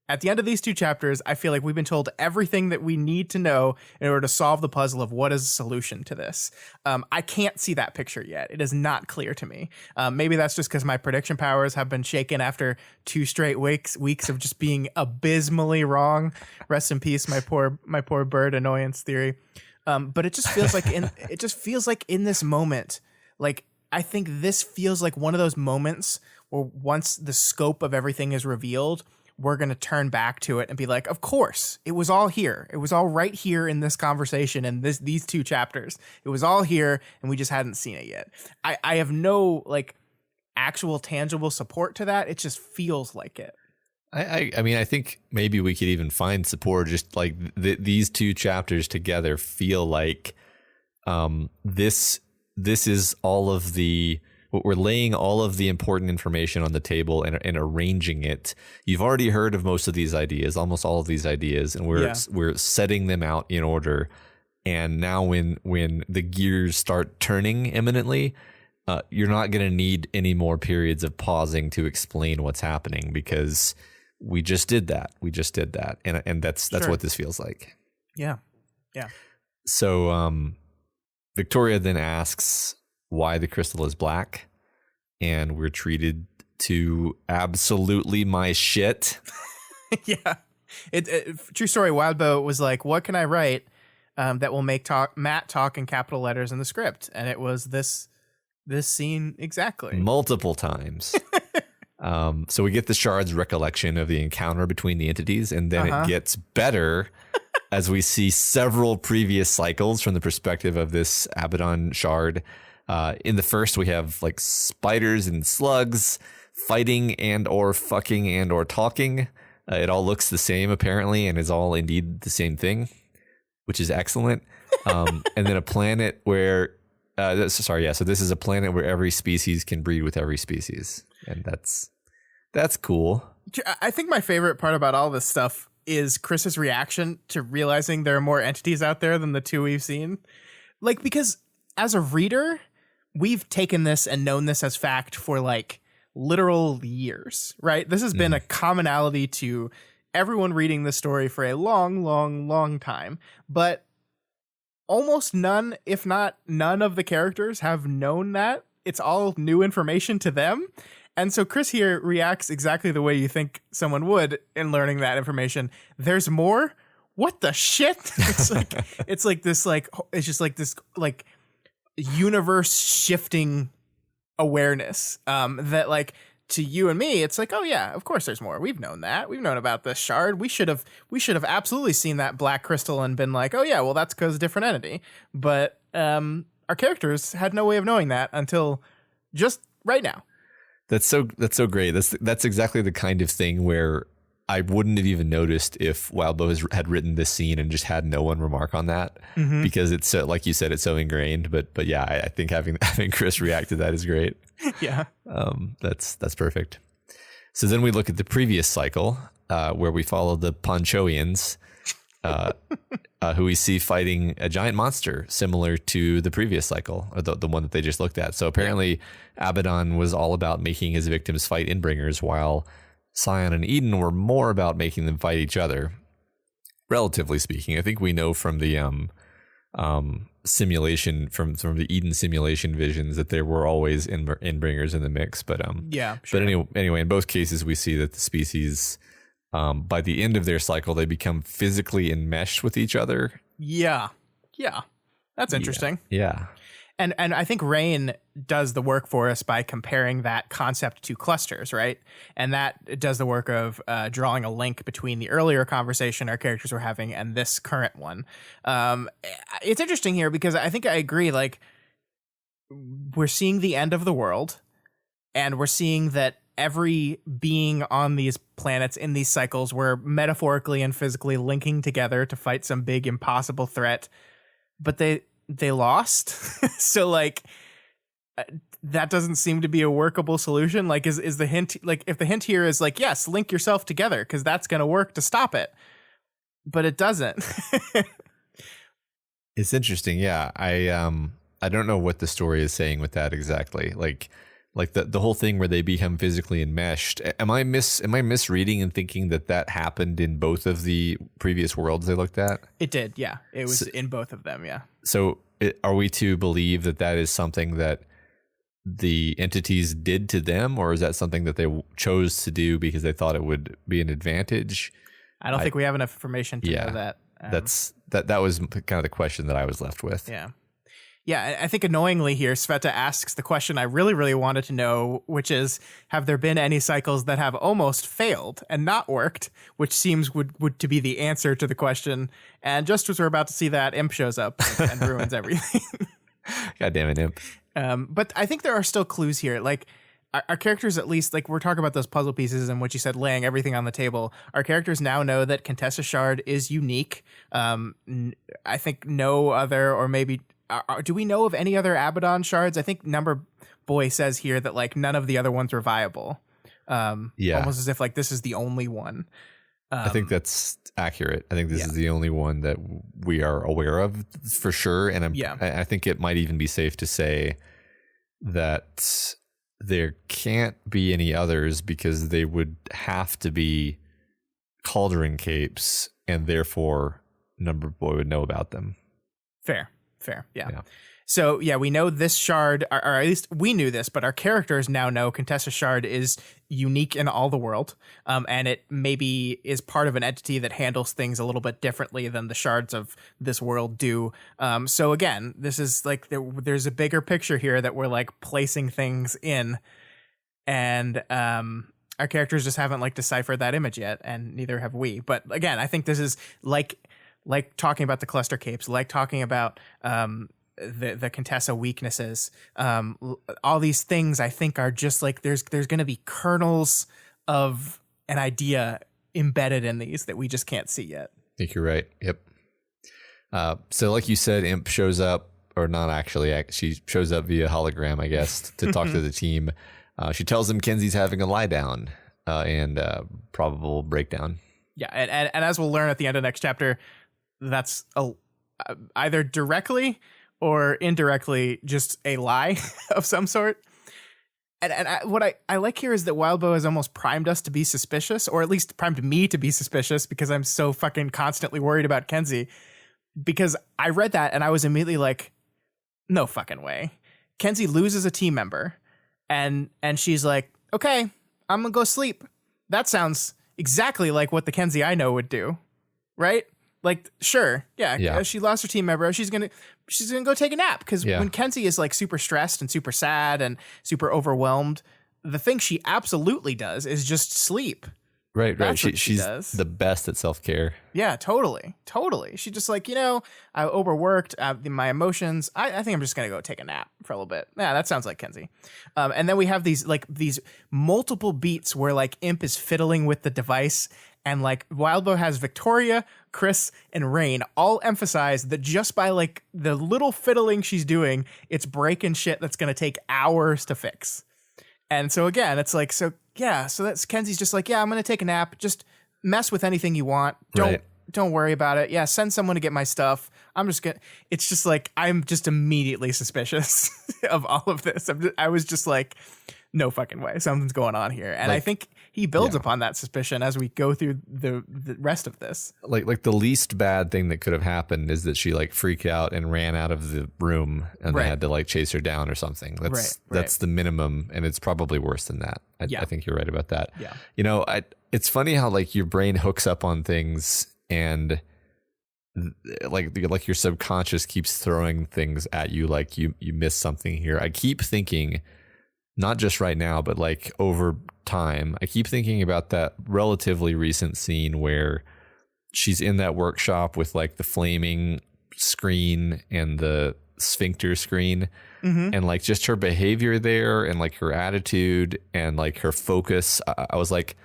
At the end of these two chapters, I feel like we've been told everything that we need to know in order to solve the puzzle of what is the solution to this. I can't see that picture yet. It is not clear to me. Maybe that's just because my prediction powers have been shaken after 2 straight weeks of just being abysmally wrong. Rest in peace, my poor bird annoyance theory. But it just feels like in this moment, like, I think this feels like one of those moments where once the scope of everything is revealed, we're going to turn back to it and be like, of course, it was all here. It was all right here in this conversation and these 2 chapters. It was all here and we just hadn't seen it yet. I have no like actual tangible support to that. It just feels like it. I mean, I think maybe we could even find support just like these 2 chapters together feel like this is all of the... We're laying all of the important information on the table and arranging it. You've already heard of most of these ideas, almost all of these ideas, and we're setting them out in order. And now when the gears start turning imminently, you're not going to need any more periods of pausing to explain what's happening because we just did that. And that's Sure. what this feels like. Yeah. Yeah. So Victoria then asks why the crystal is black, and we're treated to absolutely my shit. Yeah. True story. Wildbow was like, what can I write that will make Matt talk in capital letters in the script? And it was this scene exactly. Multiple times. So we get the shard's recollection of the encounter between the entities, and then it gets better as we see several previous cycles from the perspective of this Abaddon shard. In the first, we have like spiders and slugs fighting and or fucking and or talking. It all looks the same apparently, and is all indeed the same thing, which is excellent. And then a planet where, so this is a planet where every species can breed with every species, and that's cool. I think my favorite part about all this stuff is Chris's reaction to realizing there are more entities out there than the 2 we've seen. Like, because as a reader, we've taken this and known this as fact for like literal years, right? This has been a commonality to everyone reading this story for a long, long, long time. But almost none, if not none of the characters have known that. It's all new information to them. And so Chris here reacts exactly the way you think someone would in learning that information. There's more? What the shit? It's just like this like universe shifting awareness that like to you and me, it's like, oh yeah, of course there's more. We've known that. We've known about this shard. We should have absolutely seen that black crystal and been like, oh yeah, well that's because different entity. But our characters had no way of knowing that until just right now. That's so great. That's exactly the kind of thing where I wouldn't have even noticed if Wildbow had written this scene and just had no one remark on that, because it's so, like you said, it's so ingrained. But yeah, I think having Chris react to that is great. Yeah, that's perfect. So then we look at the previous cycle where we follow the Ponchoians, who we see fighting a giant monster similar to the previous cycle, or the one that they just looked at. So apparently, Abaddon was all about making his victims fight Endbringers, while Scion and Eden were more about making them fight each other. Relatively speaking, I think we know from the simulation, from the Eden simulation visions, that there were always Endbringers in the mix. But yeah, sure. But anyway, in both cases, we see that the species, by the end of their cycle, they become physically enmeshed with each other. Yeah, that's interesting. Yeah. And I think Rain does the work for us by comparing that concept to clusters, right? And that does the work of drawing a link between the earlier conversation our characters were having and this current one. It's interesting here because I think I agree. Like, we're seeing the end of the world, and we're seeing that every being on these planets in these cycles were metaphorically and physically linking together to fight some big impossible threat, but they lost. So like that doesn't seem to be a workable solution. Like is the hint, like if the hint here is like, yes, link yourself together because that's going to work to stop it, but it doesn't. It's interesting. Yeah. I don't know what the story is saying with that exactly. Like the whole thing where they become physically enmeshed. Am I misreading and thinking that happened in both of the previous worlds they looked at? It did. Yeah. It was in both of them. Yeah. So are we to believe that is something that the entities did to them, or is that something that they chose to do because they thought it would be an advantage? I don't think we have enough information to know that. That was kind of the question that I was left with. Yeah. Yeah, I think annoyingly here, Sveta asks the question I really, really wanted to know, which is, have there been any cycles that have almost failed and not worked, which seems would to be the answer to the question. And just as we're about to see that, Imp shows up and ruins everything. God damn it, Imp. But I think there are still clues here. Like, our characters, at least, like we're talking about those puzzle pieces and what you said, laying everything on the table. Our characters now know that Contessa Shard is unique. I think no other, or maybe... do we know of any other Abaddon shards? I think Number Boy says here that like none of the other ones were viable. Almost as if like this is the only one. I think that's accurate. I think this is the only one that we are aware of for sure. And I think it might even be safe to say that there can't be any others because they would have to be Cauldron Capes, and therefore Number Boy would know about them. Fair. Yeah. So yeah, we know this shard, or at least we knew this, but our characters now know Contessa Shard is unique in all the world, and it maybe is part of an entity that handles things a little bit differently than the shards of this world do. So again, this is like there's a bigger picture here that we're like placing things in, and our characters just haven't like deciphered that image yet, and neither have we. But again, I think this is like talking about the cluster capes, like talking about the Contessa weaknesses. All these things I think are just like there's going to be kernels of an idea embedded in these that we just can't see yet. I think you're right. Yep. So like you said, Imp shows up, or not actually, she shows up via hologram, I guess, to talk to the team. She tells them Kenzie's having a lie down and probable breakdown. Yeah, and as we'll learn at the end of next chapter, that's either directly or indirectly just a lie of some sort. And what I like here is that Wildbow has almost primed us to be suspicious, or at least primed me to be suspicious, because I'm so fucking constantly worried about Kenzie. Because I read that and I was immediately like, no fucking way. Kenzie loses a team member and she's like, okay, I'm gonna go sleep. That sounds exactly like what the Kenzie I know would do, right? Like, sure, yeah. She lost her team member. She's gonna go take a nap, because when Kenzie is like super stressed and super sad and super overwhelmed, the thing she absolutely does is just sleep. Right. She's does. The best at self-care. Yeah, totally. She's just like, I overworked my emotions. I think I'm just gonna go take a nap for a little bit. Yeah, that sounds like Kenzie. And then we have these multiple beats where like Imp is fiddling with the device, and like Wildbow has Victoria, Chris, and Rain all emphasize that just by like the little fiddling she's doing, it's breaking shit that's gonna take hours to fix. And so again, it's like, so that's Kenzie's just like, I'm going to take a nap. Just mess with anything you want. Don't worry about it. Yeah. Send someone to get my stuff. It's just like, I'm just immediately suspicious of all of this. I was just like, no fucking way. Something's going on here. And I think he builds upon that suspicion as we go through the rest of this. Like the least bad thing that could have happened is that she like freaked out and ran out of the room, and they had to like chase her down or something. That's the minimum, and it's probably worse than that. I think you're right about that. Yeah. It's funny how like your brain hooks up on things, and like your subconscious keeps throwing things at you, like you missed something here. I keep thinking, not just right now, but like over time, I keep thinking about that relatively recent scene where she's in that workshop with like the flaming screen and the sphincter screen, and like just her behavior there, and like her attitude and like her focus. I was like,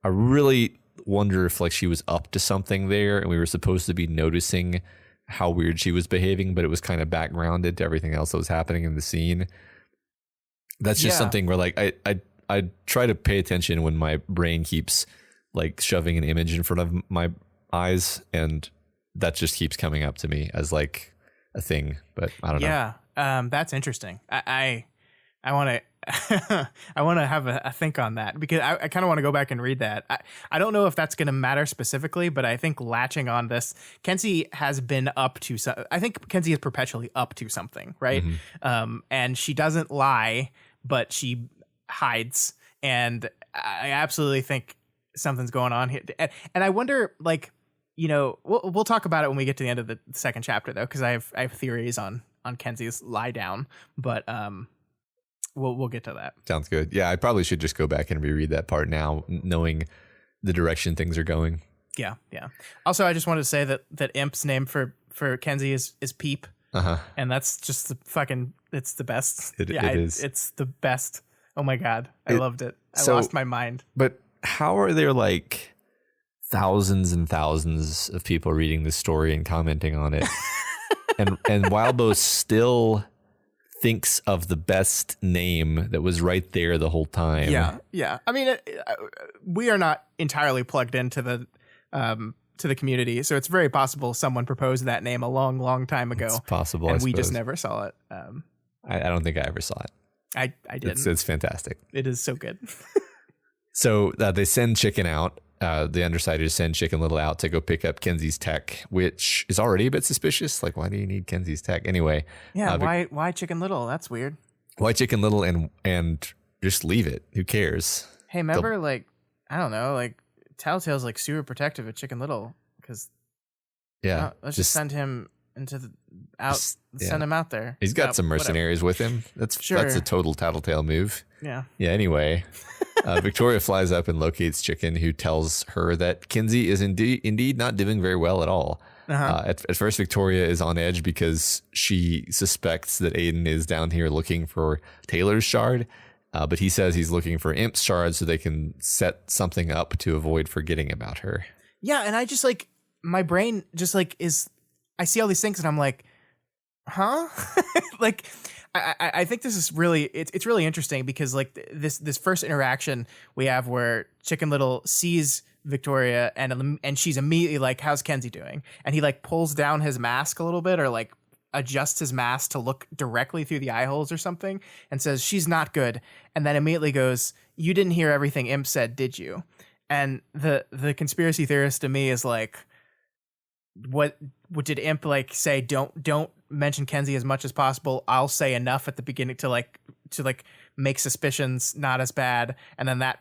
I really wonder if like she was up to something there, and we were supposed to be noticing how weird she was behaving, but it was kind of backgrounded to everything else that was happening in the scene. That's just something where like I try to pay attention when my brain keeps like shoving an image in front of my eyes, and that just keeps coming up to me as like a thing, but I don't know. Yeah. That's interesting. I want to I want to have a think on that, because I kind of want to go back and read that. I don't know if that's going to matter specifically, but I think latching on this, Kenzie has been up to I think Kenzie is perpetually up to something, right? And she doesn't lie, but she hides, and I absolutely think something's going on here. And I wonder, like, we'll talk about it when we get to the end of the second chapter, though, because I have theories on Kenzie's lie down, but we'll get to that. Sounds good. Yeah, I probably should just go back and reread that part now, knowing the direction things are going. Yeah. Also, I just wanted to say that Imp's name for Kenzie is Peep. And that's just it's the best. It is. It's the best. Oh my God. I loved it. I lost my mind. But how are there like thousands and thousands of people reading this story and commenting on it? and Wildbow still thinks of the best name that was right there the whole time. Yeah. I mean, we are not entirely plugged into the community, so it's very possible someone proposed that name a long, long time ago. It's possible, and we just never saw it. I don't think I ever saw it. I didn't. It's fantastic. It is so good. So they send Chicken out. The Undersiders send Chicken Little out to go pick up Kenzie's tech, which is already a bit suspicious. Like, why do you need Kenzie's tech anyway? Yeah, why Chicken Little? That's weird. Why Chicken Little and just leave it? Who cares? Hey, remember, like, I don't know, like Telltale's like super protective of Chicken Little, because let's just send him send him out there. He's got some mercenaries with him. That's a total Tattletale move. Yeah. Anyway, Victoria flies up and locates Chicken, who tells her that Kenzie is indeed not doing very well at all. At first, Victoria is on edge because she suspects that Aiden is down here looking for Taylor's shard. But he says he's looking for Imp's shard so they can set something up to avoid forgetting about her. Yeah, and I just like, my brain just like I see all these things and I'm like, huh? Like, I think this is really, it's really interesting, because like this first interaction we have where Chicken Little sees Victoria and she's immediately like, how's Kenzie doing? And he like pulls down his mask a little bit, or like adjusts his mask to look directly through the eye holes or something and says, "She's not good." And then immediately goes, "You didn't hear everything Imp said, did you?" And the conspiracy theorist to me is like, what did Imp like say? Don't mention Kenzie as much as possible. I'll say enough at the beginning to make suspicions not as bad. And then that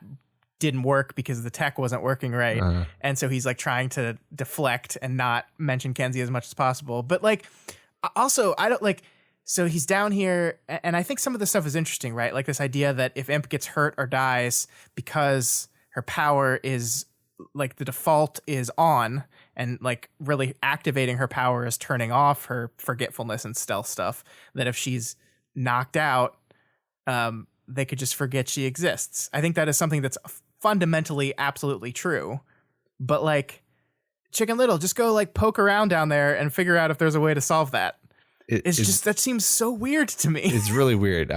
didn't work because the tech wasn't working right. And so he's like trying to deflect and not mention Kenzie as much as possible. But like, also, I don't like, so he's down here, and I think some of the stuff is interesting, right? Like this idea that if Imp gets hurt or dies because her power is like the default is on, and like really activating her power is turning off her forgetfulness and stealth stuff, that if she's knocked out, they could just forget she exists. I think that is something that's fundamentally absolutely true. But like, Chicken Little, just go like poke around down there and figure out if there's a way to solve that. It's just, that seems so weird to me. It's really weird.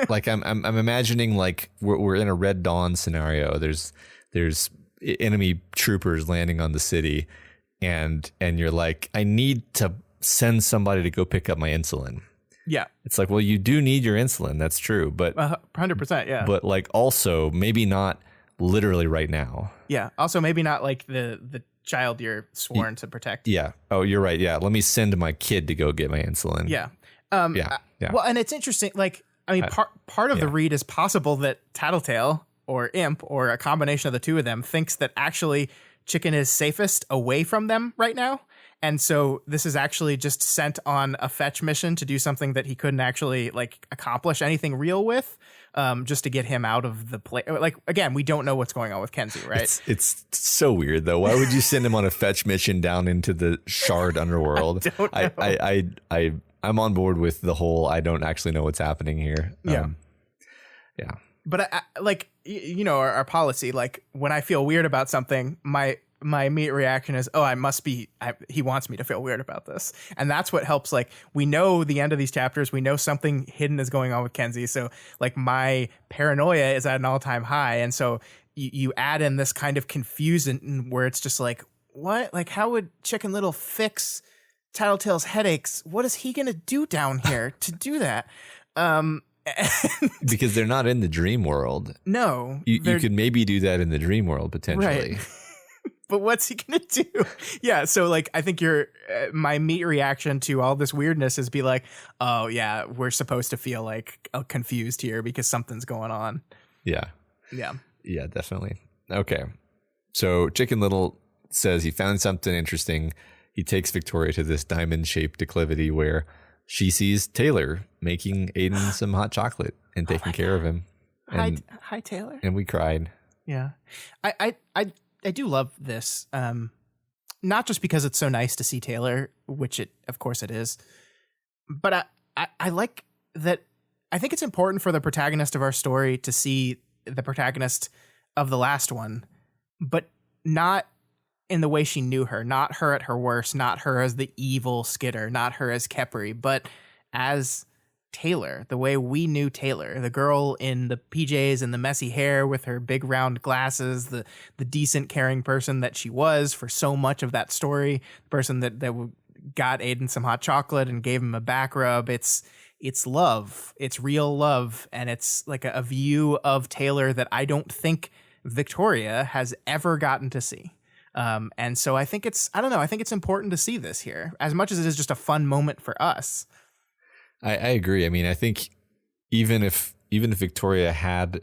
Like I'm imagining like we're in a Red Dawn scenario. There's enemy troopers landing on the city, and you're like, I need to send somebody to go pick up my insulin. Yeah. It's like, well, you do need your insulin. That's true. But 100%. Yeah. But like also maybe not literally right now. Yeah. Also maybe not like the child you're sworn to protect. Yeah. Oh, you're right. Yeah. Let me send my kid to go get my insulin. Yeah. Yeah. Well, and it's interesting. Like, I mean, part of the read is possible that Tattletale or Imp or a combination of the two of them thinks that actually Chicken is safest away from them right now. And so this is actually just sent on a fetch mission to do something that he couldn't actually like accomplish anything real with, just to get him out of the play. Like, again, we don't know what's going on with Kenzie, right? It's so weird though. Why would you send him on a fetch mission down into the shard underworld? I don't know. I'm on board with the whole, I don't actually know what's happening here. Yeah. Yeah. But I like, you know, our policy, like when I feel weird about something, my immediate reaction is, oh, he wants me to feel weird about this. And that's what helps. Like, we know the end of these chapters, we know something hidden is going on with Kenzie. So like my paranoia is at an all-time high. And so you add in this kind of confusion where it's just like, what? Like, how would Chicken Little fix Tattletale's headaches? What is he going to do down here to do that? Because they're not in the dream world. No. You could maybe do that in the dream world potentially. Right. But what's he gonna do? Yeah, so like I think my immediate reaction to all this weirdness is be like, oh yeah, we're supposed to feel like confused here because something's going on. Yeah, definitely. Okay, so Chicken Little says he found something interesting. He takes Victoria to this diamond-shaped declivity where she sees Taylor making Aiden some hot chocolate and taking care of him. And, hi, Taylor. And we cried. Yeah, I do love this, not just because it's so nice to see Taylor, which of course it is, but I like that. I think it's important for the protagonist of our story to see the protagonist of the last one, but not in the way she knew her, not her at her worst, not her as the evil Skitter, not her as Khepri, but as Taylor, the way we knew Taylor, the girl in the PJs and the messy hair with her big round glasses, the decent caring person that she was for so much of that story, the person that got Aiden some hot chocolate and gave him a back rub. It's love. It's real love. And it's like a view of Taylor that I don't think Victoria has ever gotten to see. And so I think I think it's important to see this here as much as it is just a fun moment for us. I agree. I mean, I think even if Victoria had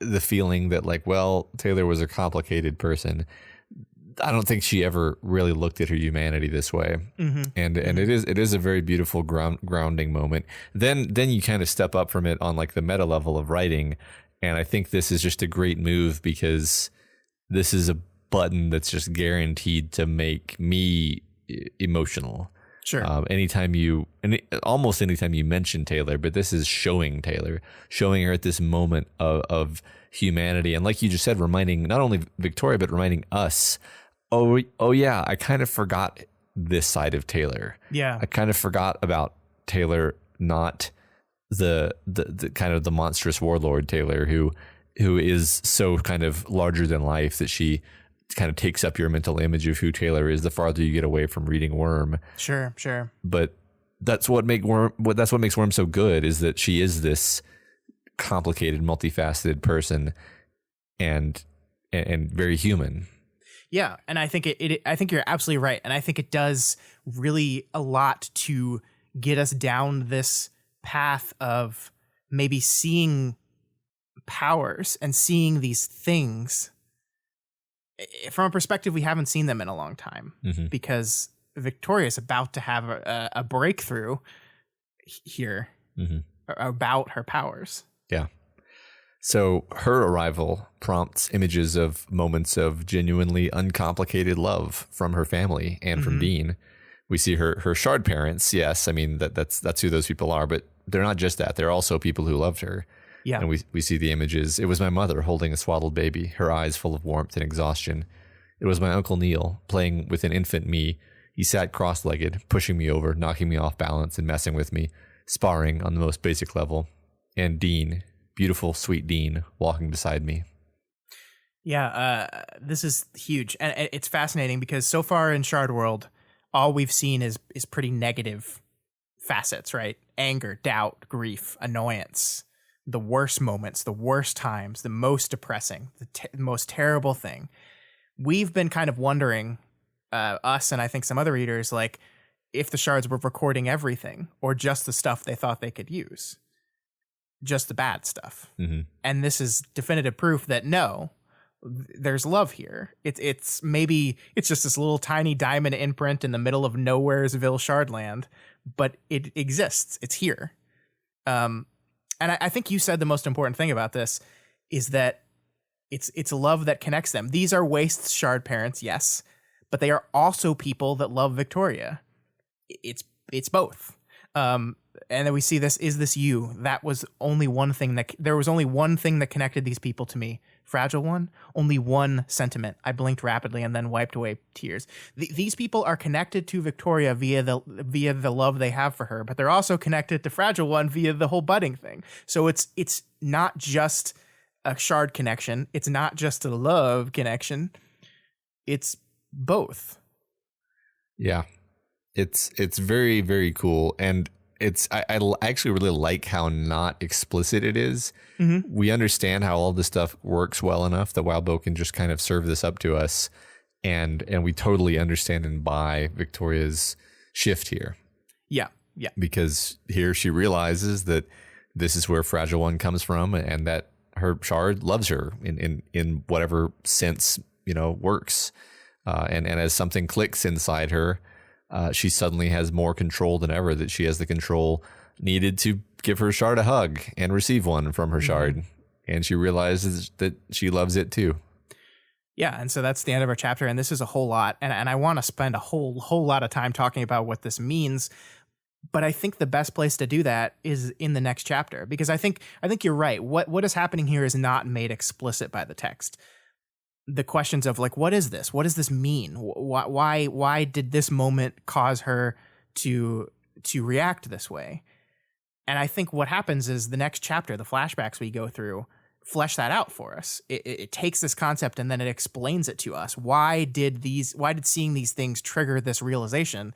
the feeling that like, well, Taylor was a complicated person, I don't think she ever really looked at her humanity this way. Mm-hmm. And it is a very beautiful grounding moment. Then you kind of step up from it on like the meta level of writing. And I think this is just a great move because this is a button that's just guaranteed to make me emotional. Sure. Almost anytime you mention Taylor, but this is showing her at this moment of humanity. And like you just said, reminding not only Victoria, but reminding us, oh yeah, I kind of forgot this side of Taylor. Yeah. I kind of forgot about Taylor, not the kind of the monstrous warlord Taylor who is so kind of larger than life that she kind of takes up your mental image of who Taylor is the farther you get away from reading Worm. Sure. But that's what makes Worm so good, is that she is this complicated, multifaceted person and very human. Yeah, and I think I think you're absolutely right, and I think it does really a lot to get us down this path of maybe seeing powers and seeing these things from a perspective we haven't seen them in a long time, because Victoria's about to have a breakthrough here about her powers. Yeah. So her arrival prompts images of moments of genuinely uncomplicated love from her family and from Dean. We see her shard parents. Yes, I mean that's who those people are, but they're not just that. They're also people who loved her. Yeah. And we see the images. It was my mother holding a swaddled baby, her eyes full of warmth and exhaustion. It was my Uncle Neil playing with an infant me. He sat cross-legged, pushing me over, knocking me off balance and messing with me, sparring on the most basic level. And Dean, beautiful, sweet Dean, walking beside me. Yeah, this is huge. And it's fascinating because so far in Shard World, all we've seen is pretty negative facets, right? Anger, doubt, grief, annoyance, the worst moments, the worst times, the most depressing, the most terrible thing. We've been kind of wondering, us and I think some other readers, like if the shards were recording everything or just the stuff they thought they could use, just the bad stuff. And this is definitive proof that no, there's love here. It's maybe it's just this little tiny diamond imprint in the middle of Nowheresville Shardland, but it exists. It's here. And I think you said the most important thing about this is that it's love that connects them. These are Waste's shard parents, yes, but they are also people that love Victoria. It's both. And then we see this, is this you? That was only one thing there was only one thing that connected these people to me. Fragile one, only one sentiment. I blinked rapidly and then wiped away tears. These people are connected to Victoria via the love they have for her, but they're also connected to Fragile One via the whole budding thing. So it's not just a shard connection. It's not just a love connection. It's both. Yeah, it's very, very cool. And I actually really like how not explicit it is. We understand how all this stuff works well enough that Wildbow can just kind of serve this up to us, and we totally understand and buy Victoria's shift here. Yeah. Because here she realizes that this is where Fragile One comes from, and that her shard loves her in whatever sense works. And as something clicks inside her, she suddenly has more control than ever, that she has the control needed to give her shard a hug and receive one from her shard. And she realizes that she loves it too. Yeah, and so that's the end of our chapter, and this is a whole lot. And I want to spend a whole lot of time talking about what this means. But I think the best place to do that is in the next chapter, because I think you're right. What is happening here is not made explicit by the text. The questions of like, what is this? What does this mean? Why did this moment cause her to react this way? And I think what happens is the next chapter, the flashbacks we go through, flesh that out for us. It takes this concept and then it explains it to us. Why did seeing these things trigger this realization?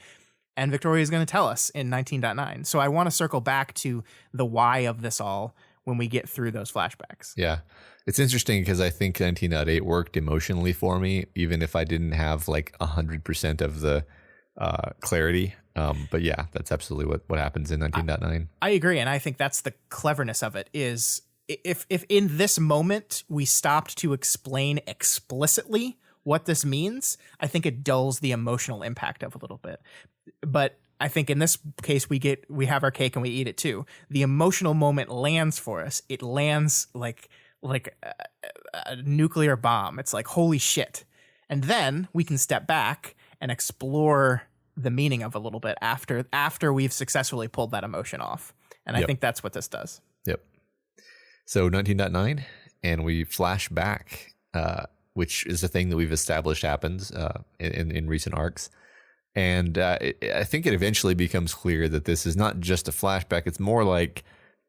And Victoria is going to tell us in 19.9. So I want to circle back to the why of this all when we get through those flashbacks. Yeah. It's interesting because I think 19.8 worked emotionally for me, even if I didn't have like 100% of the clarity. But yeah, that's absolutely what happens in 19.9. I agree. And I think that's the cleverness of it is if in this moment we stopped to explain explicitly what this means, I think it dulls the emotional impact of a little bit. But I think in this case, we have our cake and we eat it too. The emotional moment lands for us. It lands like a nuclear bomb. It's like, holy shit. And then we can step back and explore the meaning of a little bit after we've successfully pulled that emotion off. And I think that's what this does. Yep. So 19.9, and we flash back, which is a thing that we've established happens in recent arcs. And I think it eventually becomes clear that this is not just a flashback. It's more like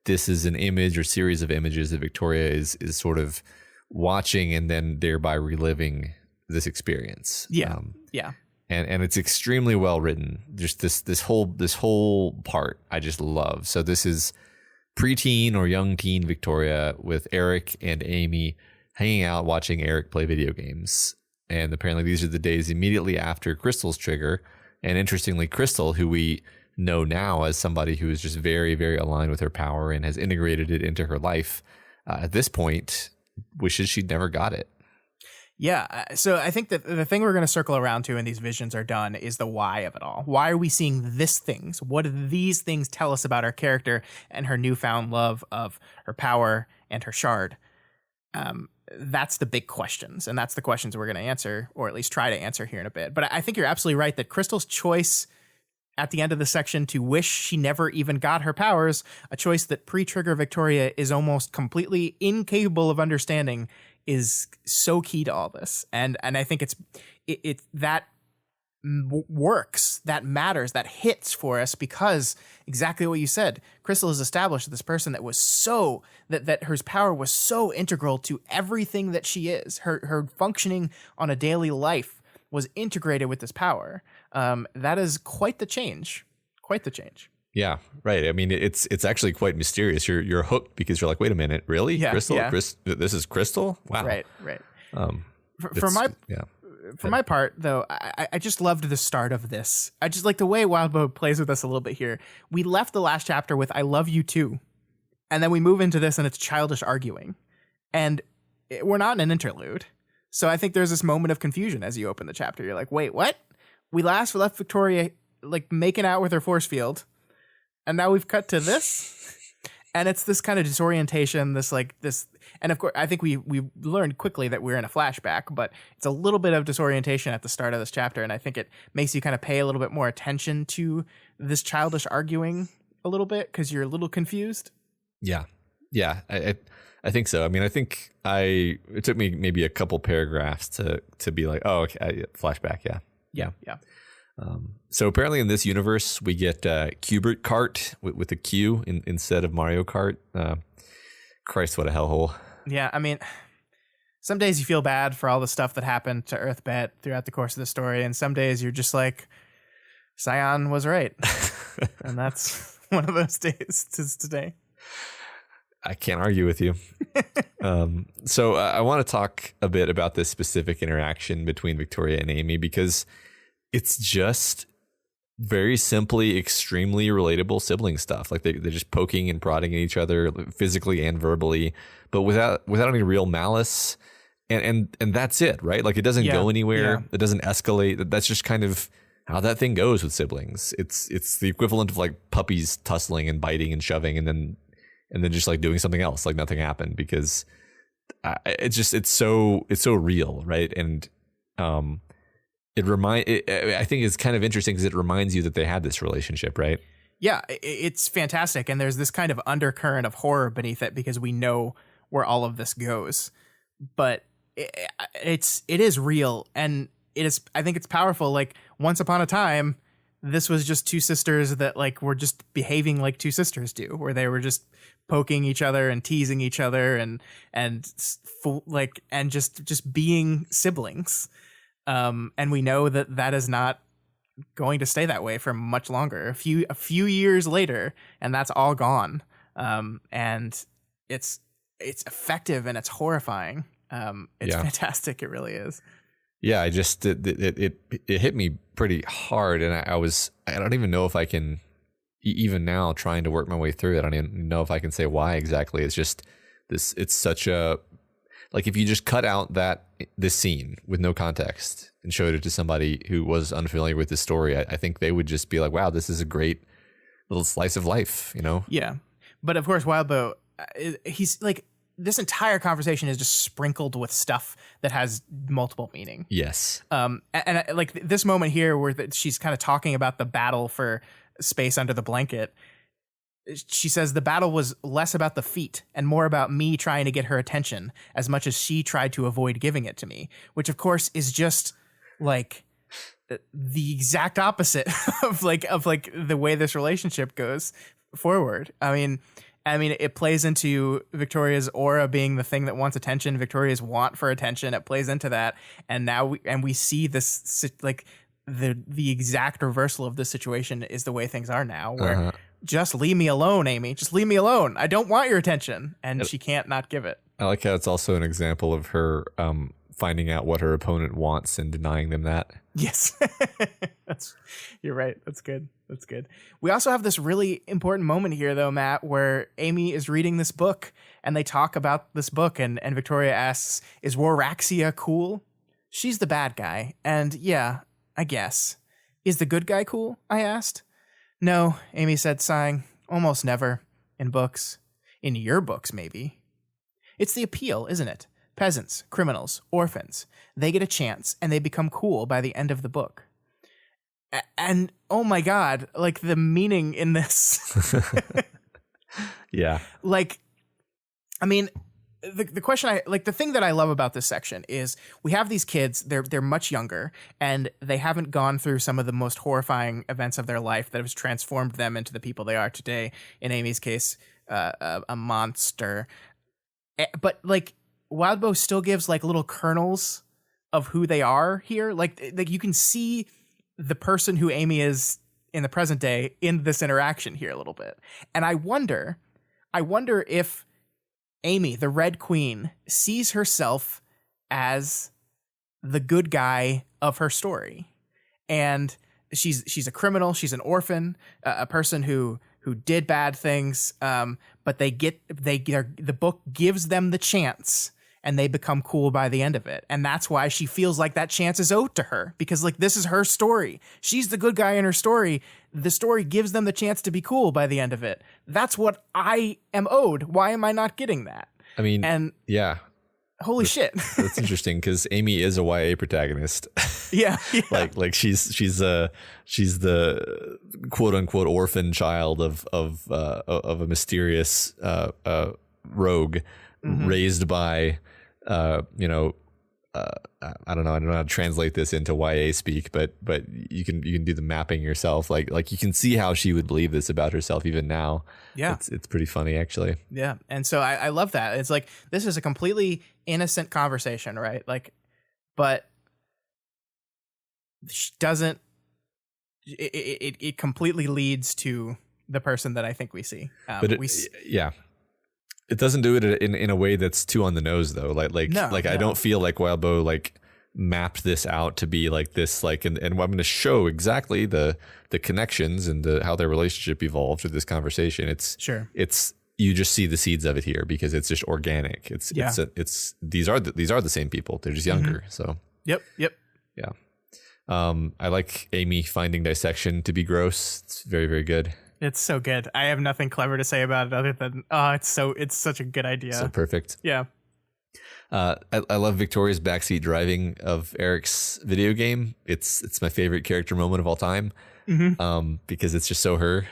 this is an image or series of images that Victoria is sort of watching and then thereby reliving this experience. Yeah. And it's extremely well written. Just this whole part I just love. So this is preteen or young teen Victoria with Eric and Amy hanging out watching Eric play video games. And apparently these are the days immediately after Crystal's trigger. And interestingly, Crystal, who we know now as somebody who is just very, very aligned with her power and has integrated it into her life, at this point wishes she'd never got it. Yeah. So I think that the thing we're going to circle around to when these visions are done is the why of it all. Why are we seeing these things? What do these things tell us about our character and her newfound love of her power and her shard? That's the big questions, and that's the questions we're going to answer, or at least try to answer here in a bit. But I think you're absolutely right that Crystal's choice at the end of the section to wish she never even got her powers, a choice that pre-trigger Victoria is almost completely incapable of understanding, is so key to all this. And I think it that works, that matters, that hits for us because exactly what you said, Crystal has established this person that was so that her power was so integral to everything that she is. Her functioning on a daily life was integrated with this power. That is quite the change. Quite the change. Yeah, right. I mean, it's actually quite mysterious. You're hooked because you're like, wait a minute, really? Yeah, Crystal? yeah. This is Crystal? Wow. Right. For my part, though, I just loved the start of this. I just like the way Wildbow plays with us a little bit here. We left the last chapter with "I love you too," and then we move into this, and it's childish arguing, and we're not in an interlude. So I think there's this moment of confusion as you open the chapter. You're like, wait, what? We left Victoria like making out with her force field, and now we've cut to this, and it's this kind of disorientation. And of course, I think we learned quickly that we're in a flashback, but it's a little bit of disorientation at the start of this chapter, and I think it makes you kind of pay a little bit more attention to this childish arguing a little bit because you're a little confused. Yeah, I think so. I mean, I think it took me maybe a couple paragraphs to be like, oh, okay, flashback, yeah. So apparently in this universe, we get Cubert Kart with a Q instead of Mario Kart. Christ, what a hellhole. Yeah, I mean, some days you feel bad for all the stuff that happened to Earthbat throughout the course of the story, and some days you're just like, Scion was right. And that's one of those days today. I can't argue with you. So I want to talk a bit about this specific interaction between Victoria and Amy because it's just very simply extremely relatable sibling stuff. Like they're just poking and prodding at each other physically and verbally, but without any real malice. And that's it, right? Like it doesn't go anywhere. It doesn't escalate. That's just kind of how that thing goes with siblings. It's the equivalent of like puppies tussling and biting and shoving and then just like doing something else, like nothing happened because it's so real, right? And I think it's kind of interesting because it reminds you that they had this relationship, right? Yeah, it's fantastic, and there's this kind of undercurrent of horror beneath it because we know where all of this goes. But it is real, and it is. I think it's powerful. Like once upon a time, this was just two sisters that like were just behaving like two sisters do, where they were just poking each other and teasing each other and just being siblings. And we know that is not going to stay that way for much longer. A few years later, and that's all gone. And it's effective and it's horrifying. It's fantastic. It really is. Yeah, it hit me pretty hard, and I don't even know if I can, even now trying to work my way through it, I don't even know if I can say why exactly. It's just this. It's such a, like if you just cut out this scene with no context and showed it to somebody who was unfamiliar with the story, I think they would just be like, wow, this is a great little slice of life, you know? Yeah. But of course, Wildbow, he's like, this entire conversation is just sprinkled with stuff that has multiple meaning. Yes. And like this moment here where she's kind of talking about the battle for space under the blanket. She says the battle was less about the feat and more about me trying to get her attention as much as she tried to avoid giving it to me, which of course is just like the exact opposite of the way this relationship goes forward. I mean, I mean, it plays into Victoria's aura being the thing that wants attention, Victoria's want for attention. It plays into that. And now we see this, like, the exact reversal of this situation is the way things are now, where just leave me alone, Amy. Just leave me alone. I don't want your attention. And she can't not give it. I like how it's also an example of her finding out what her opponent wants and denying them that. Yes. You're right. That's good. That's good. We also have this really important moment here, though, Matt, where Amy is reading this book and they talk about this book, and Victoria asks, is Waraxia cool? She's the bad guy. And yeah, I guess. Is the good guy cool? I asked. No, Amy said, sighing. Almost never. In books. In your books, maybe. It's the appeal, isn't it? Peasants, criminals, orphans. They get a chance and they become cool by the end of the book. And oh my God, like the meaning in this. Yeah. Like, I mean, the question the thing that I love about this section is we have these kids, they're much younger, and they haven't gone through some of the most horrifying events of their life that has transformed them into the people they are today. In Amy's case, a monster. But like, Wildbow still gives like little kernels of who they are here. Like you can see the person who Amy is in the present day in this interaction here a little bit. And I wonder if Amy, the Red Queen, sees herself as the good guy of her story. And she's a criminal. She's an orphan, a person who did bad things. But the book gives them the chance, and they become cool by the end of it. And that's why she feels like that chance is owed to her, because like this is her story. She's the good guy in her story. The story gives them the chance to be cool by the end of it. That's what I am owed. Why am I not getting that? I mean, and yeah. Holy shit. That's interesting, because Amy is a YA protagonist. Yeah. Like she's the quote unquote orphan child of a mysterious rogue raised by I don't know how to translate this into YA speak, but you can do the mapping yourself. Like you can see how she would believe this about herself even now. Yeah, it's pretty funny actually. Yeah, and so I love that. It's like this is a completely innocent conversation, right? Like, but she doesn't. It completely leads to the person that I think we see. Yeah. It doesn't do it in a way that's too on the nose though. No. I don't feel like Wildbow like mapped this out to be like this, like, and I'm going to show exactly the connections and how their relationship evolved through this conversation. It's you just see the seeds of it here because it's just organic. These are the same people. They're just younger. So Yep. Yeah. I like Amy finding dissection to be gross. It's very, very good. It's so good. I have nothing clever to say about it other than it's such a good idea. So perfect. Yeah. I love Victoria's backseat driving of Eric's video game. It's my favorite character moment of all time. Because it's just so her.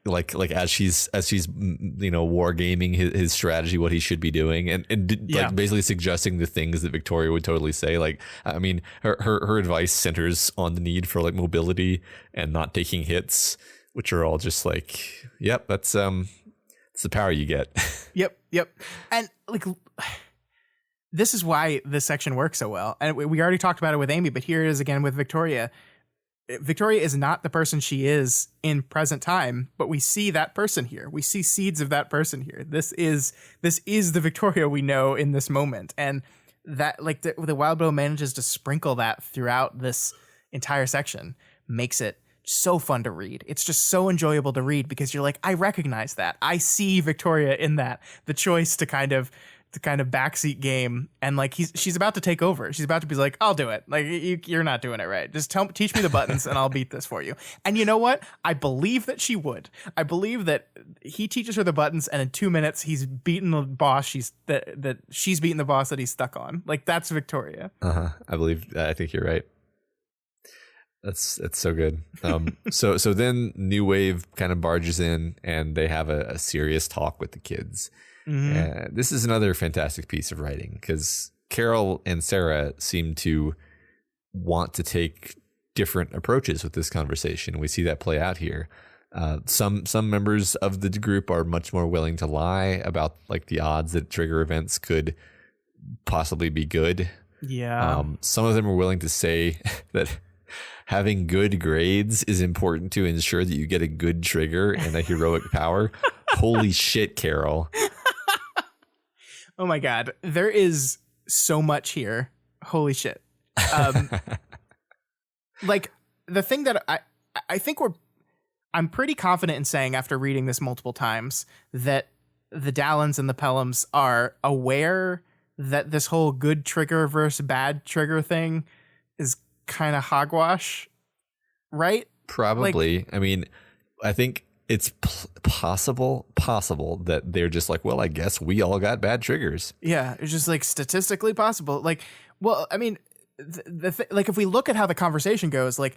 Like as she's wargaming his strategy, what he should be doing, and like basically suggesting the things that Victoria would totally say. Like, I mean, her advice centers on the need for like mobility and not taking hits, which are all just like, yep, it's the power you get. Yep. And like, this is why this section works so well. And we already talked about it with Amy, but here it is again with Victoria. Victoria is not the person she is in present time, but we see that person here. We see seeds of that person here. This is the Victoria we know in this moment. And that, like, the Wildbow manages to sprinkle that throughout this entire section, makes it so fun to read. It's just so enjoyable to read because you're like, I recognize that. I see Victoria in that. The choice to kind of backseat game, and like she's about to take over. She's about to be like, I'll do it. Like, you're not doing it right. Just teach me the buttons and I'll beat this for you. And you know what? I believe that she would. I believe that he teaches her the buttons, and in 2 minutes he's beaten the boss. She's beaten the boss that he's stuck on. Like, that's Victoria. I think you're right. That's so good. So then New Wave kind of barges in, and they have a serious talk with the kids. This is another fantastic piece of writing because Carol and Sarah seem to want to take different approaches with this conversation. We see that play out here. Some members of the group are much more willing to lie about like the odds that trigger events could possibly be good. Yeah. Some of them are willing to say that having good grades is important to ensure that you get a good trigger and a heroic power. Holy shit, Carol. Oh my God. There is so much here. Holy shit. Like the thing that I think I'm pretty confident in saying after reading this multiple times that the Dallins and the Pelhams are aware that this whole good trigger versus bad trigger thing is kind of hogwash, right? Probably. Like, I mean, I think it's possible that they're just like, well, I guess we all got bad triggers. Yeah, it's just like statistically possible. Like, well, I mean, like if we look at how the conversation goes, like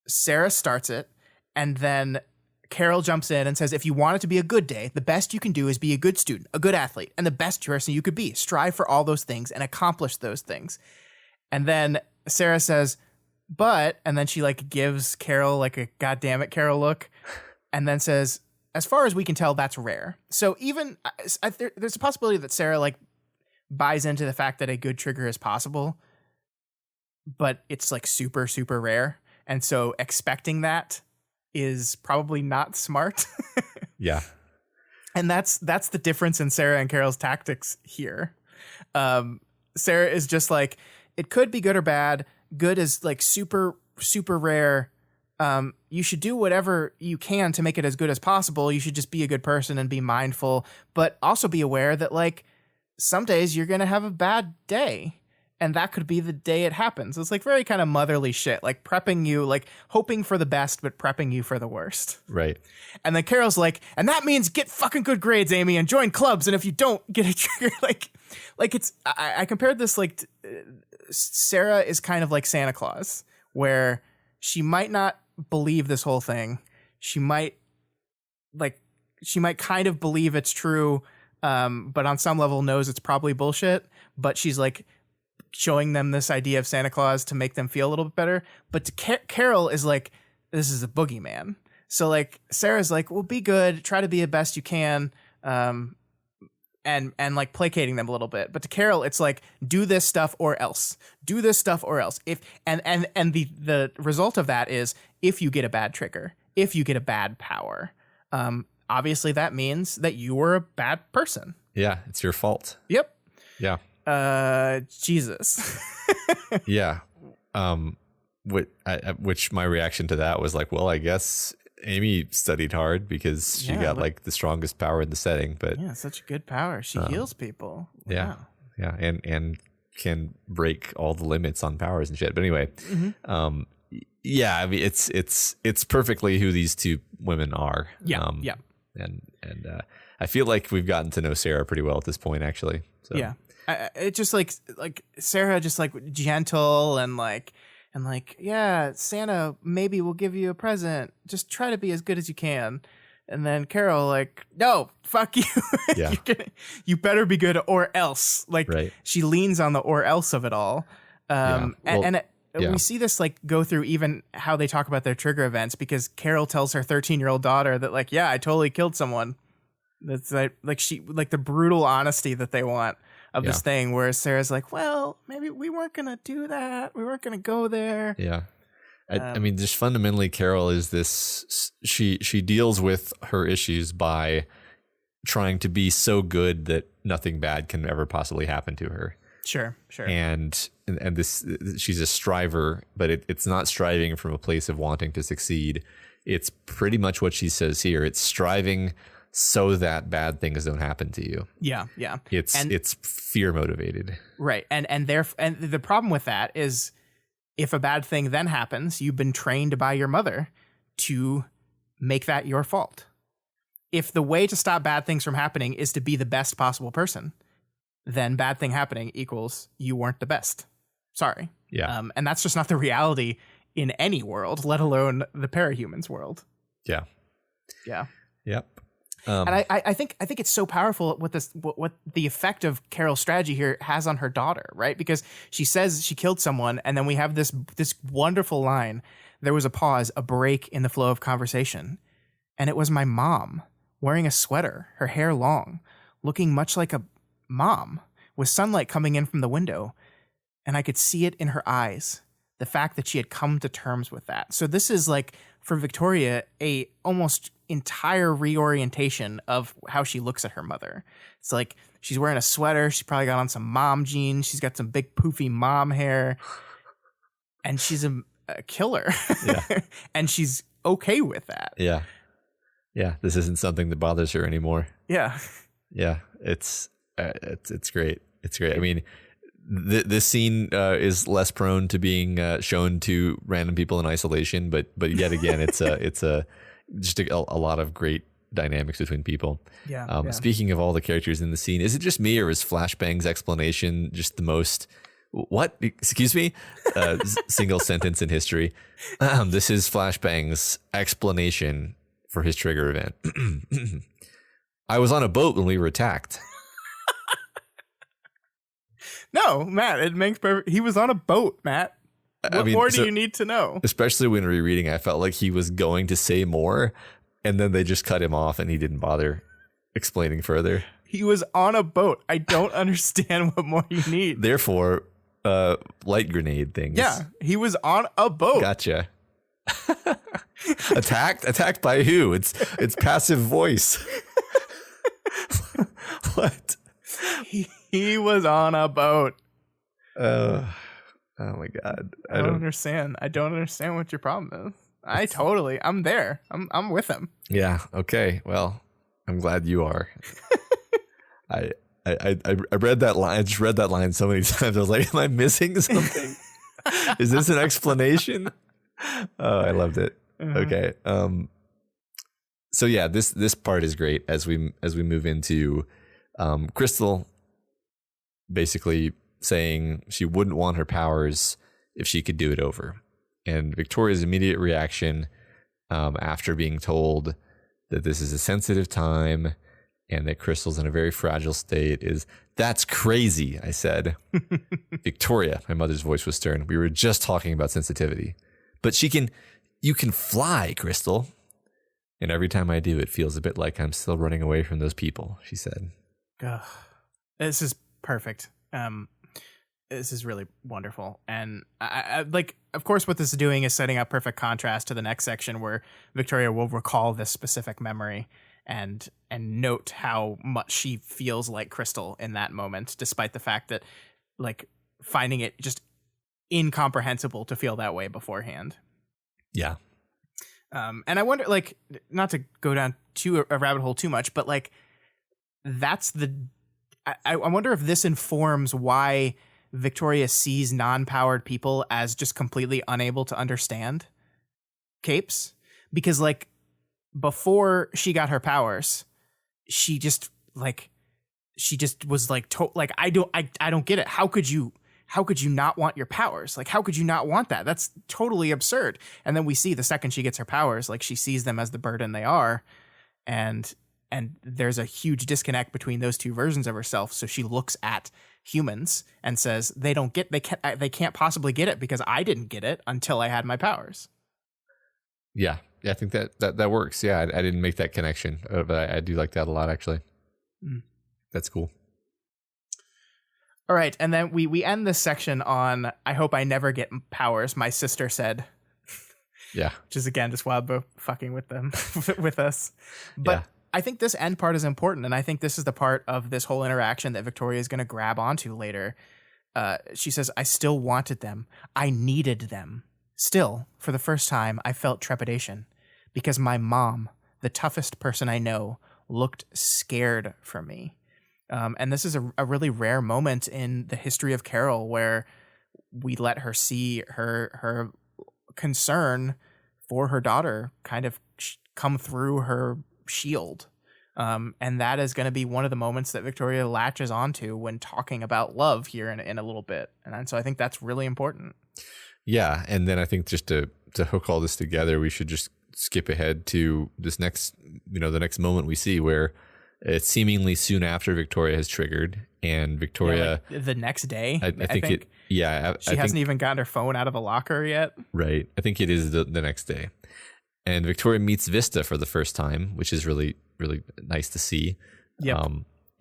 Sarah starts it, and then Carol jumps in and says, if you want it to be a good day, the best you can do is be a good student, a good athlete, and the best person you could be. Strive for all those things and accomplish those things. And then Sarah says, but, and then she like gives Carol like a goddammit Carol look, and then says, as far as we can tell, that's rare. So even there's a possibility that Sarah like buys into the fact that a good trigger is possible, but it's like super, super rare. And so expecting that is probably not smart. Yeah. And that's the difference in Sarah and Carol's tactics here. Sarah is just like, it could be good or bad. Good is like super, super rare. You should do whatever you can to make it as good as possible. You should just be a good person and be mindful, but also be aware that like some days you're going to have a bad day. And that could be the day it happens. It's like very kind of motherly shit, like prepping you, like hoping for the best, but prepping you for the worst. Right. And then Carol's like, and that means get fucking good grades, Amy, and join clubs. And if you don't get a trigger, like it's, I compared this like, Sarah is kind of like Santa Claus, where she might not believe this whole thing. She might kind of believe it's true, but on some level knows it's probably bullshit. But she's like, showing them this idea of Santa Claus to make them feel a little bit better. But to Carol is like, this is a boogeyman. So like Sarah's like, well, be good, try to be the best you can, and like placating them a little bit. But to Carol, it's like, do this stuff or else. Do this stuff or else. If and the result of that is if you get a bad trigger, if you get a bad power, obviously that means that you were a bad person. Yeah, it's your fault. Yep. Yeah. Jesus. Yeah. Which my reaction to that was like, well, I guess Amy studied hard because she got like the strongest power in the setting. But yeah, such a good power. She heals people. Yeah. Wow. Yeah. And can break all the limits on powers and shit. But anyway, yeah, I mean, it's perfectly who these two women are. Yeah. And I feel like we've gotten to know Sarah pretty well at this point, actually. So. Yeah. It just like Sarah, just like gentle and like, yeah, Santa maybe will give you a present. Just try to be as good as you can. And then Carol like, no, fuck you. Yeah. You better be good or else. Like she leans on the or else of it all. We see this like go through even how they talk about their trigger events, because Carol tells her 13-year-old daughter that like, yeah, I totally killed someone. That's like she like the brutal honesty that they want of this thing, whereas Sarah's like, well, maybe we weren't gonna do that. We weren't gonna go there. Yeah. I mean, just fundamentally, Carol is this. She deals with her issues by trying to be so good that nothing bad can ever possibly happen to her. Sure. And this, she's a striver, but it's not striving from a place of wanting to succeed. It's pretty much what she says here. It's striving so that bad things don't happen to you. Yeah. It's fear motivated. Right. And the problem with that is, if a bad thing then happens, you've been trained by your mother to make that your fault. If the way to stop bad things from happening is to be the best possible person, then bad thing happening equals you weren't the best. Sorry. Yeah. And that's just not the reality in any world, let alone the Parahumans world. Yeah. Yep. And I think it's so powerful what the effect of Carol's strategy here has on her daughter, right? Because she says she killed someone, and then we have this wonderful line there was a pause, a break in the flow of conversation. And it was my mom, wearing a sweater, her hair long, looking much like a mom, with sunlight coming in from the window. And I could see it in her eyes, the fact that she had come to terms with that. So this is like, for Victoria, a almost entire reorientation of how she looks at her mother. It's like she's wearing a sweater. She's probably got on some mom jeans. She's got some big poofy mom hair. And she's a killer. Yeah. And she's okay with that. Yeah. Yeah. This isn't something that bothers her anymore. Yeah. Yeah. It's great. It's great. I mean, this scene is less prone to being shown to random people in isolation, but yet again, it's just a lot of great dynamics between people. Yeah, Speaking of all the characters in the scene, is it just me, or is Flashbang's explanation just the most what? Excuse me? Single sentence in history. This is Flashbang's explanation for his trigger event. I was on a boat when we were attacked. No, Matt, it makes perfect. He was on a boat, Matt. What more do you need to know? Especially when rereading, I felt like he was going to say more, and then they just cut him off, and he didn't bother explaining further. He was on a boat. I don't understand what more you need. Therefore, light grenade things. Yeah, he was on a boat. Gotcha. Attacked by who? It's passive voice. What? He was on a boat. Oh my God. I don't understand. I don't understand what your problem is. I'm there. I'm with him. Yeah. Okay. Well, I'm glad you are. I read that line. I just read that line so many times. I was like, am I missing something? Is this an explanation? Oh, I loved it. Mm-hmm. Okay. So yeah, this part is great as we move into Crystal basically saying she wouldn't want her powers if she could do it over. And Victoria's immediate reaction after being told that this is a sensitive time and that Crystal's in a very fragile state is, "That's crazy," I said. Victoria, my mother's voice was stern. "We were just talking about sensitivity. But you can fly, Crystal. And every time I do, it feels a bit like I'm still running away from those people," she said. Ugh. This is perfect. This is really wonderful. And I like, of course, what this is doing is setting up perfect contrast to the next section where Victoria will recall this specific memory and note how much she feels like Crystal in that moment, despite the fact that, like, finding it just incomprehensible to feel that way beforehand. Yeah. And I wonder, like, not to go down to a rabbit hole too much, but like, that's I wonder if this informs why Victoria sees non-powered people as just completely unable to understand capes. Because, like, before she got her powers, she just was like, I don't get it. How could you not want your powers? Like, how could you not want that? That's totally absurd. And then we see the second she gets her powers, like, she sees them as the burden they are. And there's a huge disconnect between those two versions of herself. So she looks at humans and says, they can't possibly get it because I didn't get it until I had my powers. Yeah. I think that works. Yeah. I didn't make that connection, but I do like that a lot, actually. That's cool. All right, and then we end this section on, "I hope I never get powers," my sister said. Yeah. Which is, again, just Wildbow fucking with them, with us. But yeah. I think this end part is important, and I think this is the part of this whole interaction that Victoria is going to grab onto later. She says, "I still wanted them. I needed them. Still, for the first time, I felt trepidation because my mom, the toughest person I know, looked scared for me." And this is a really rare moment in the history of Carol where we let her see her concern for her daughter kind of come through her shield. And that is going to be one of the moments that Victoria latches onto when talking about love here in a little bit. And so I think that's really important. Yeah. And then I think just to hook all this together, we should just skip ahead to this next, the next moment we see where It's seemingly soon after Victoria has triggered, and Victoria the next day. I think it. Yeah, she hasn't even gotten her phone out of a locker yet. Right. I think it is the next day, and Victoria meets Vista for the first time, which is really really nice to see. Yeah.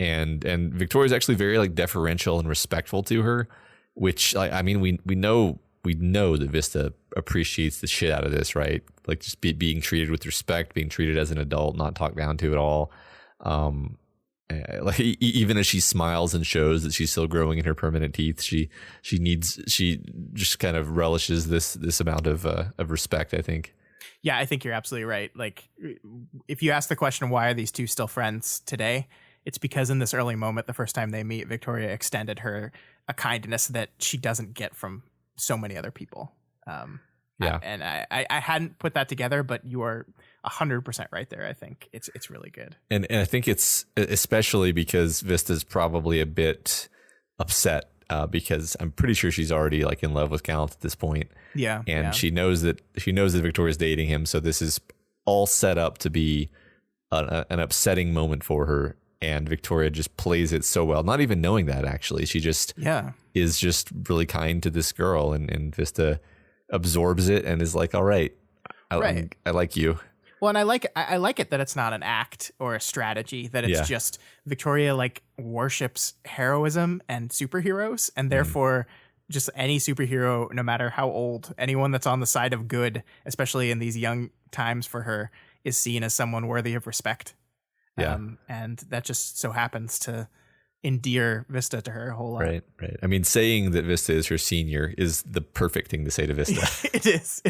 And Victoria's actually very like deferential and respectful to her, which I mean we know that Vista appreciates the shit out of this, right? Like just being treated with respect, being treated as an adult, not talked down to at all. Like even as she smiles and shows that she's still growing in her permanent teeth, she just kind of relishes this amount of respect, I think. Yeah, I think you're absolutely right. Like if you ask the question, why are these two still friends today? It's because in this early moment, the first time they meet, Victoria extended her a kindness that she doesn't get from so many other people. I hadn't put that together, but you are 100% right there. I think it's really good. And I think it's especially because Vista's probably a bit upset because I'm pretty sure she's already like in love with Gallant at this point. Yeah. And she knows that Victoria's dating him. So this is all set up to be an upsetting moment for her. And Victoria just plays it so well, not even knowing that actually. She just is just really kind to this girl, and Vista absorbs it and is like, all right, I like you. Well, and I like it that it's not an act or a strategy, that it's just Victoria like worships heroism and superheroes, and therefore just any superhero, no matter how old, anyone that's on the side of good, especially in these young times for her, is seen as someone worthy of respect. Yeah. And that just so happens to endear Vista to her a whole lot. Right. I mean, saying that Vista is her senior is the perfect thing to say to Vista. It is.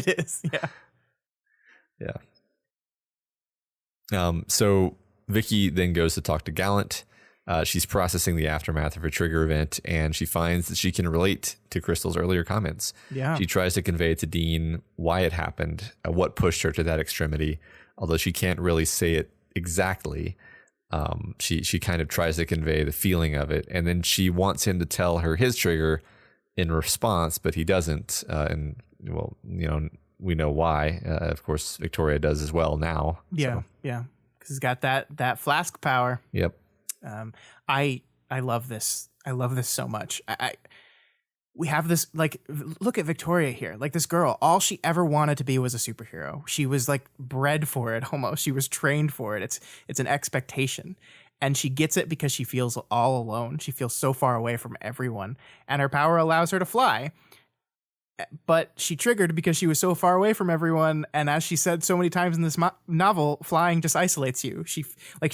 Yeah. So Vicky then goes to talk to Gallant. She's processing the aftermath of her trigger event, and she finds that she can relate to Crystal's earlier comments. Yeah. She tries to convey to Dean why it happened, what pushed her to that extremity, although she can't really say it exactly. She kind of tries to convey the feeling of it, and then she wants him to tell her his trigger in response, but he doesn't. And well, we know why. Of course, Victoria does as well now. Yeah, because he's got that flask power. Yep. I love this. I love this so much. We have this, like, look at Victoria here. Like, this girl, all she ever wanted to be was a superhero. She was like bred for it almost. She was trained for it. It's an expectation. And she gets it because she feels all alone. She feels so far away from everyone. And her power allows her to fly. But she triggered because she was so far away from everyone. And as she said so many times in this novel, flying just isolates you. She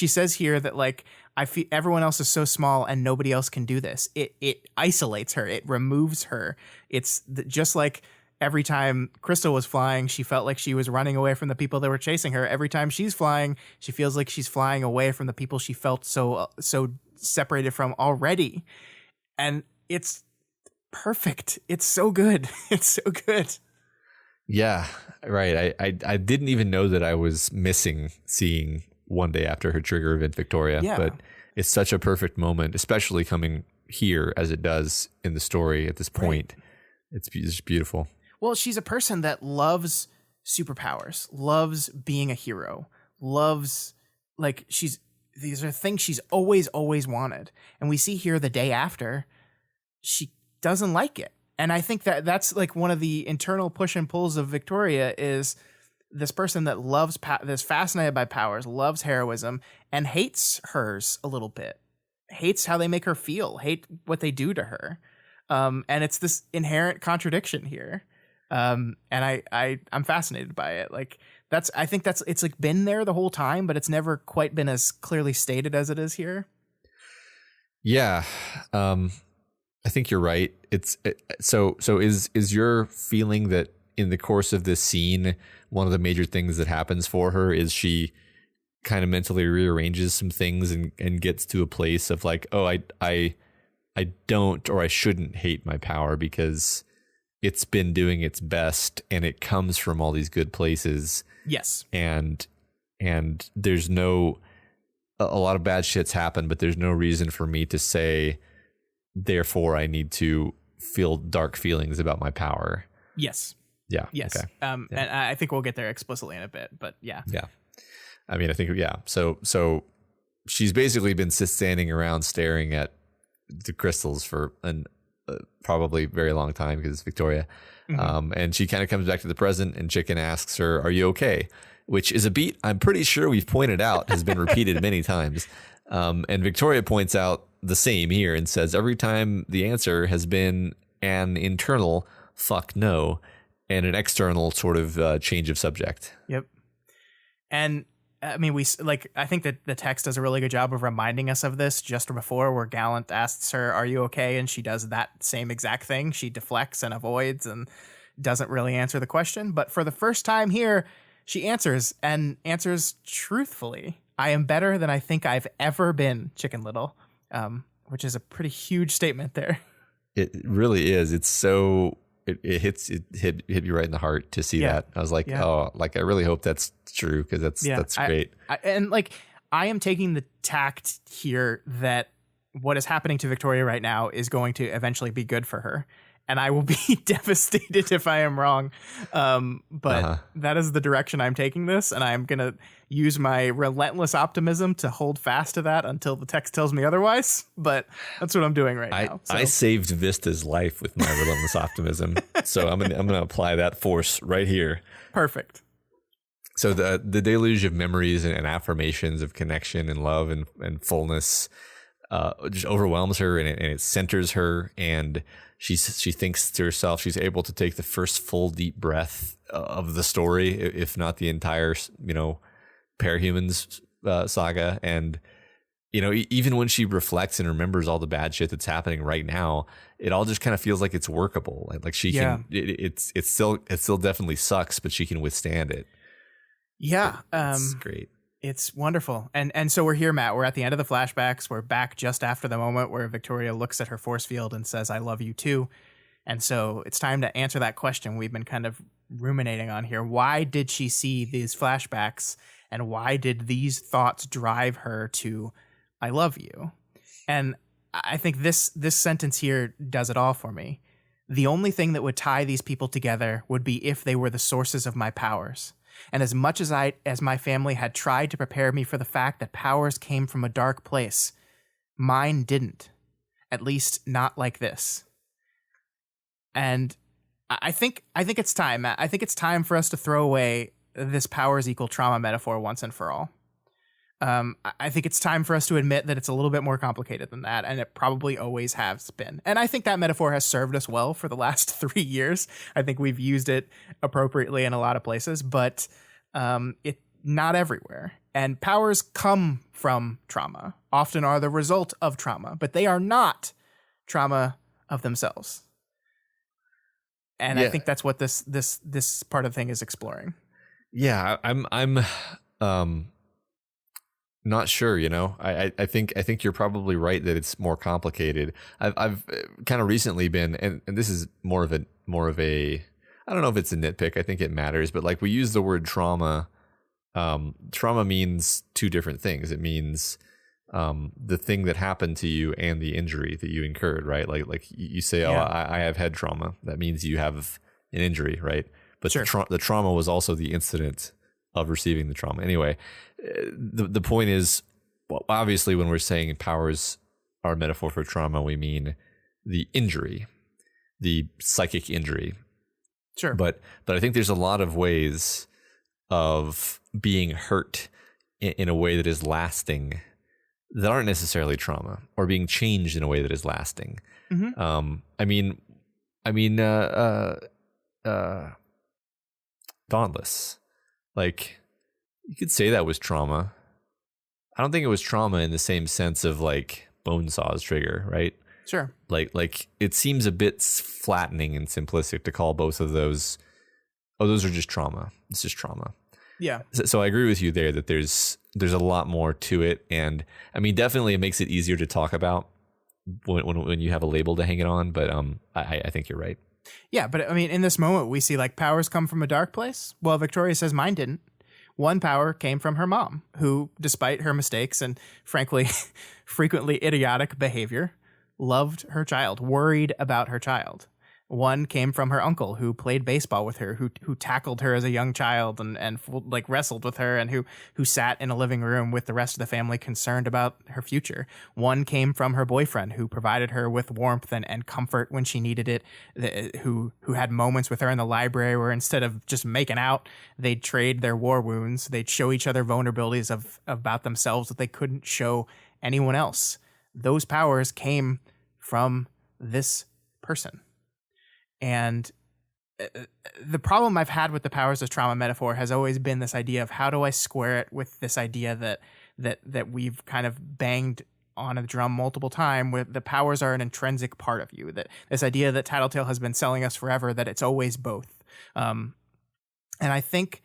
says here that, like, I feel everyone else is so small and nobody else can do this. It isolates her. It removes her. It's just like every time Crystal was flying, she felt like she was running away from the people that were chasing her. Every time she's flying, she feels like she's flying away from the people she felt so separated from already. And it's perfect. It's so good. It's so good. Yeah, right. I didn't even know that I was missing seeing one day after her trigger event Victoria, but it's such a perfect moment, especially coming here as it does in the story at this point. Right. It's beautiful. Well, she's a person that loves superpowers, loves being a hero, loves, like, these are things she's always wanted. And we see here the day after, she doesn't like it. And I think that's like one of the internal push and pulls of Victoria is this person that loves that's fascinated by powers, loves heroism, and hates hers a little bit, hates how they make her feel, hate what they do to her. And it's this inherent contradiction here. And I'm fascinated by it. Like, I think it's like been there the whole time, but it's never quite been as clearly stated as it is here. Yeah. I think you're right. So is your feeling that in the course of this scene, one of the major things that happens for her is she kind of mentally rearranges some things and gets to a place of like, oh, I don't, or I shouldn't hate my power because it's been doing its best and it comes from all these good places. Yes. And there's a lot of bad shits happen, but there's no reason for me to say, therefore I need to feel dark feelings about my power. Yes. Yeah. Yes. Okay. And I think we'll get there explicitly in a bit, but yeah. Yeah. I mean, I think, yeah. So she's basically been standing around staring at the crystals for an probably very long time because it's Victoria. And she kind of comes back to the present, and Chicken asks her, "Are you okay?" Which is a beat I'm pretty sure we've pointed out has been repeated many times. And Victoria points out the same here and says every time the answer has been an internal fuck no and an external sort of change of subject. Yep. And I mean, I think that the text does a really good job of reminding us of this just before, where Gallant asks her, "Are you okay?" And she does that same exact thing. She deflects and avoids and doesn't really answer the question. But for the first time here, she answers, and answers truthfully. "I am better than I think I've ever been, Chicken Little," which is a pretty huge statement there. It really is. It's so... It hit you right in the heart to see that. I was like, oh, like I really hope that's true, because that's great. I am taking the tact here that what is happening to Victoria right now is going to eventually be good for her, and I will be devastated if I am wrong. But that is the direction I'm taking this, and I'm gonna use my relentless optimism to hold fast to that until the text tells me otherwise. But that's what I'm doing right now. So. I saved Vista's life with my relentless optimism, so I'm gonna apply that force right here. Perfect. So the deluge of memories and affirmations of connection and love and fullness just overwhelms her, and it centers her, and she thinks to herself she's able to take the first full deep breath of the story, if not the entire Parahumans saga. And even when she reflects and remembers all the bad shit that's happening right now, it all just kind of feels like it's workable. Like she can. It still definitely sucks, but she can withstand it. Yeah, it's great. It's wonderful. And so we're here, Matt. We're at the end of the flashbacks. We're back just after the moment where Victoria looks at her force field and says, "I love you too." And so it's time to answer that question we've been kind of ruminating on here. Why did she see these flashbacks, and why did these thoughts drive her to "I love you"? And I think this sentence here does it all for me. The only thing that would tie these people together would be if they were the sources of my powers. And as much as my family had tried to prepare me for the fact that powers came from a dark place, mine didn't. At least not like this. And I think it's time, Matt. I think it's time for us to throw away this powers equal trauma metaphor once and for all. I think it's time for us to admit that it's a little bit more complicated than that, and it probably always has been. And I think that metaphor has served us well for the last 3 years. I think we've used it appropriately in a lot of places, but it not everywhere. And powers come from trauma, often are the result of trauma, but they are not trauma of themselves. And I think that's what this part of the thing is exploring. Yeah, I'm not sure, I think you're probably right that it's more complicated. I've kind of recently been, and this is more of a, I don't know if it's a nitpick. I think it matters, but like we use the word trauma. Trauma means two different things. It means the thing that happened to you and the injury that you incurred, right? Like you say, "Oh, I have head trauma." That means you have an injury, right? But sure. The trauma was also the incident of receiving the trauma. Anyway, the point is, well, obviously when we're saying powers are a metaphor for trauma, we mean the injury, the psychic injury. Sure. But I think there's a lot of ways of being hurt in a way that is lasting that aren't necessarily trauma, or being changed in a way that is lasting. Mm-hmm. Dauntless. Like, you could say that was trauma. I don't think it was trauma in the same sense of like Bonesaw's trigger, right? Sure. Like it seems a bit flattening and simplistic to call both of those, "Oh, those are just trauma. It's just trauma." Yeah. So I agree with you there that there's a lot more to it, and I mean, definitely it makes it easier to talk about when you have a label to hang it on. But I think you're right. Yeah, but I mean, in this moment, we see like powers come from a dark place. Well, Victoria says mine didn't. One power came from her mom, who, despite her mistakes and frankly, frequently idiotic behavior, loved her child, worried about her child. One came from her uncle, who played baseball with her, who tackled her as a young child and like wrestled with her, and who sat in a living room with the rest of the family concerned about her future. One came from her boyfriend, who provided her with warmth and comfort when she needed it, who had moments with her in the library where instead of just making out, they'd trade their war wounds. They'd show each other vulnerabilities about themselves that they couldn't show anyone else. Those powers came from this person. And the problem I've had with the powers as trauma metaphor has always been this idea of how do I square it with this idea that we've kind of banged on a drum multiple times, where the powers are an intrinsic part of you. That this idea that Tattletale has been selling us forever, that it's always both. And I think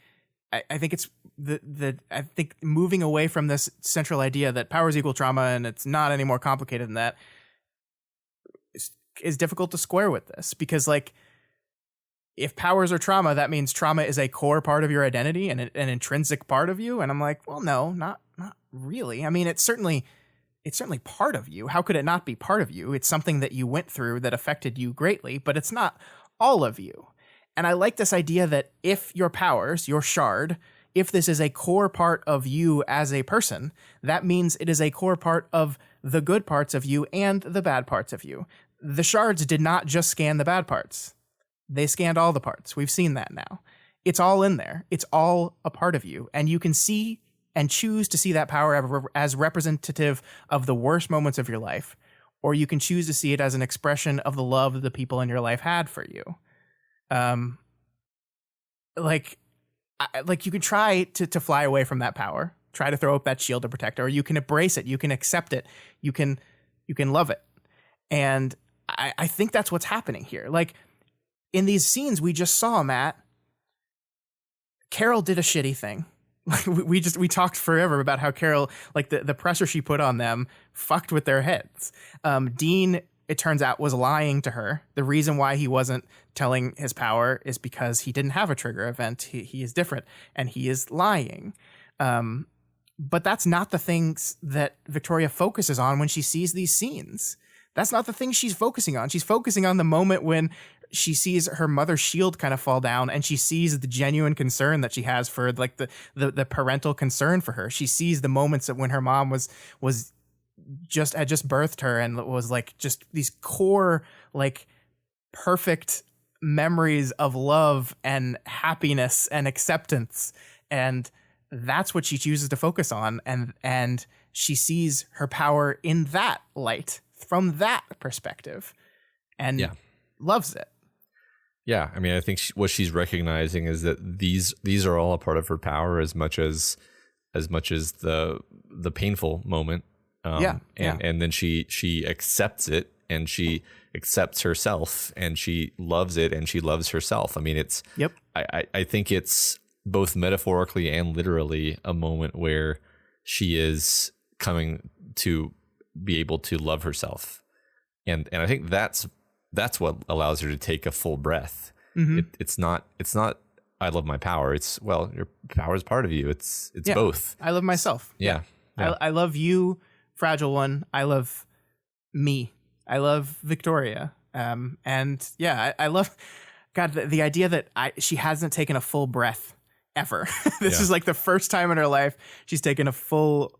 it's I think moving away from this central idea that powers equal trauma and it's not any more complicated than that is difficult to square with this, because like if powers are trauma, that means trauma is a core part of your identity and an intrinsic part of you. And I'm like, well, no, not really. I mean, it's certainly part of you. How could it not be part of you? It's something that you went through that affected you greatly, but it's not all of you. And I like this idea that if your powers, your shard, if this is a core part of you as a person, that means it is a core part of the good parts of you and the bad parts of you. The shards did not just scan the bad parts. They scanned all the parts. We've seen that now. It's all in there. It's all a part of you. And you can see and choose to see that power as representative of the worst moments of your life, or you can choose to see it as an expression of the love that the people in your life had for you. Like you can try to fly away from that power, try to throw up that shield to protect it, or you can embrace it, you can accept it, you can love it. And I think that's what's happening here. Like in these scenes we just saw, Matt, Carol did a shitty thing. we talked forever about how Carol, like the pressure she put on them fucked with their heads. Dean, it turns out, was lying to her. The reason why he wasn't telling his power is because he didn't have a trigger event. He is different and he is lying. But that's not the things that Victoria focuses on when she sees these scenes. That's not the thing she's focusing on. She's focusing on the moment when she sees her mother's shield kind of fall down, and she sees the genuine concern that she has for like the parental concern for her. She sees the moments that when her mom had just birthed her and was like just these core, like perfect memories of love and happiness and acceptance. And that's what she chooses to focus on. And she sees her power in that light, from that perspective, and loves it. Yeah, I mean, I think what she's recognizing is that these are all a part of her power as much as the painful moment. And then she accepts it, and she accepts herself, and she loves it, and she loves herself. I mean, it's I think it's both metaphorically and literally a moment where she is coming to be able to love herself, and I think that's what allows her to take a full breath. Mm-hmm. It's not I love my power. It's, well, your power is part of you. It's both. I love myself. Yeah. I love you, fragile one. I love me. I love Victoria. And yeah, I love, God, the idea that she hasn't taken a full breath ever. This is like the first time in her life she's taken a full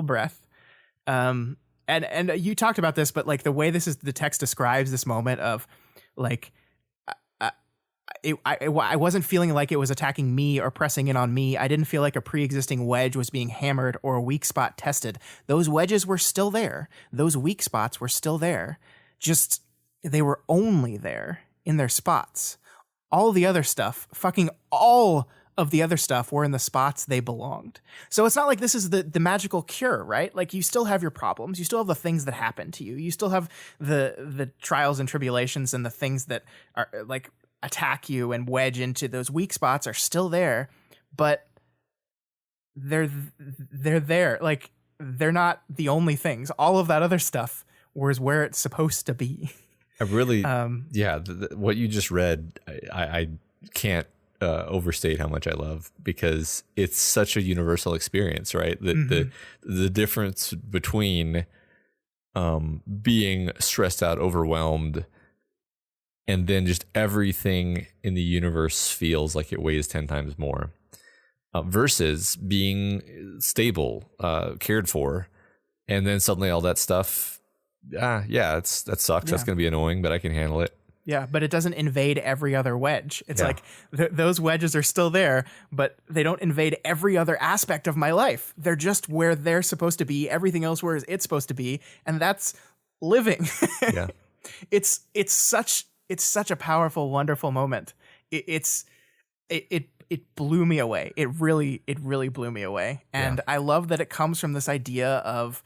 breath. And you talked about this, but like the way the text describes this moment of like, I wasn't feeling like it was attacking me or pressing in on me. I didn't feel like a pre-existing wedge was being hammered or a weak spot tested. Those wedges were still there. Those weak spots were still there. Just, they were only there in their spots. All the other stuff, fucking all of the other stuff, were in the spots they belonged. So it's not like this is the magical cure, right? Like, you still have your problems. You still have the things that happen to you. You still have the trials and tribulations, and the things that are like attack you and wedge into those weak spots are still there, but they're there. Like, they're not the only things. All of that other stuff was where it's supposed to be. I really, what you just read, I can't overstate how much I love, because it's such a universal experience, right? The difference between being stressed out, overwhelmed, and then just everything in the universe feels like it weighs 10 times more, versus being stable, cared for, and then suddenly all that stuff, that sucks. Yeah. That's going to be annoying, but I can handle it. Yeah, but it doesn't invade every other wedge. It's like those wedges are still there, but they don't invade every other aspect of my life. They're just where they're supposed to be. Everything else where it's supposed to be, and that's living. Yeah, it's such a powerful, wonderful moment. It blew me away. It really blew me away, and I love that it comes from this idea of,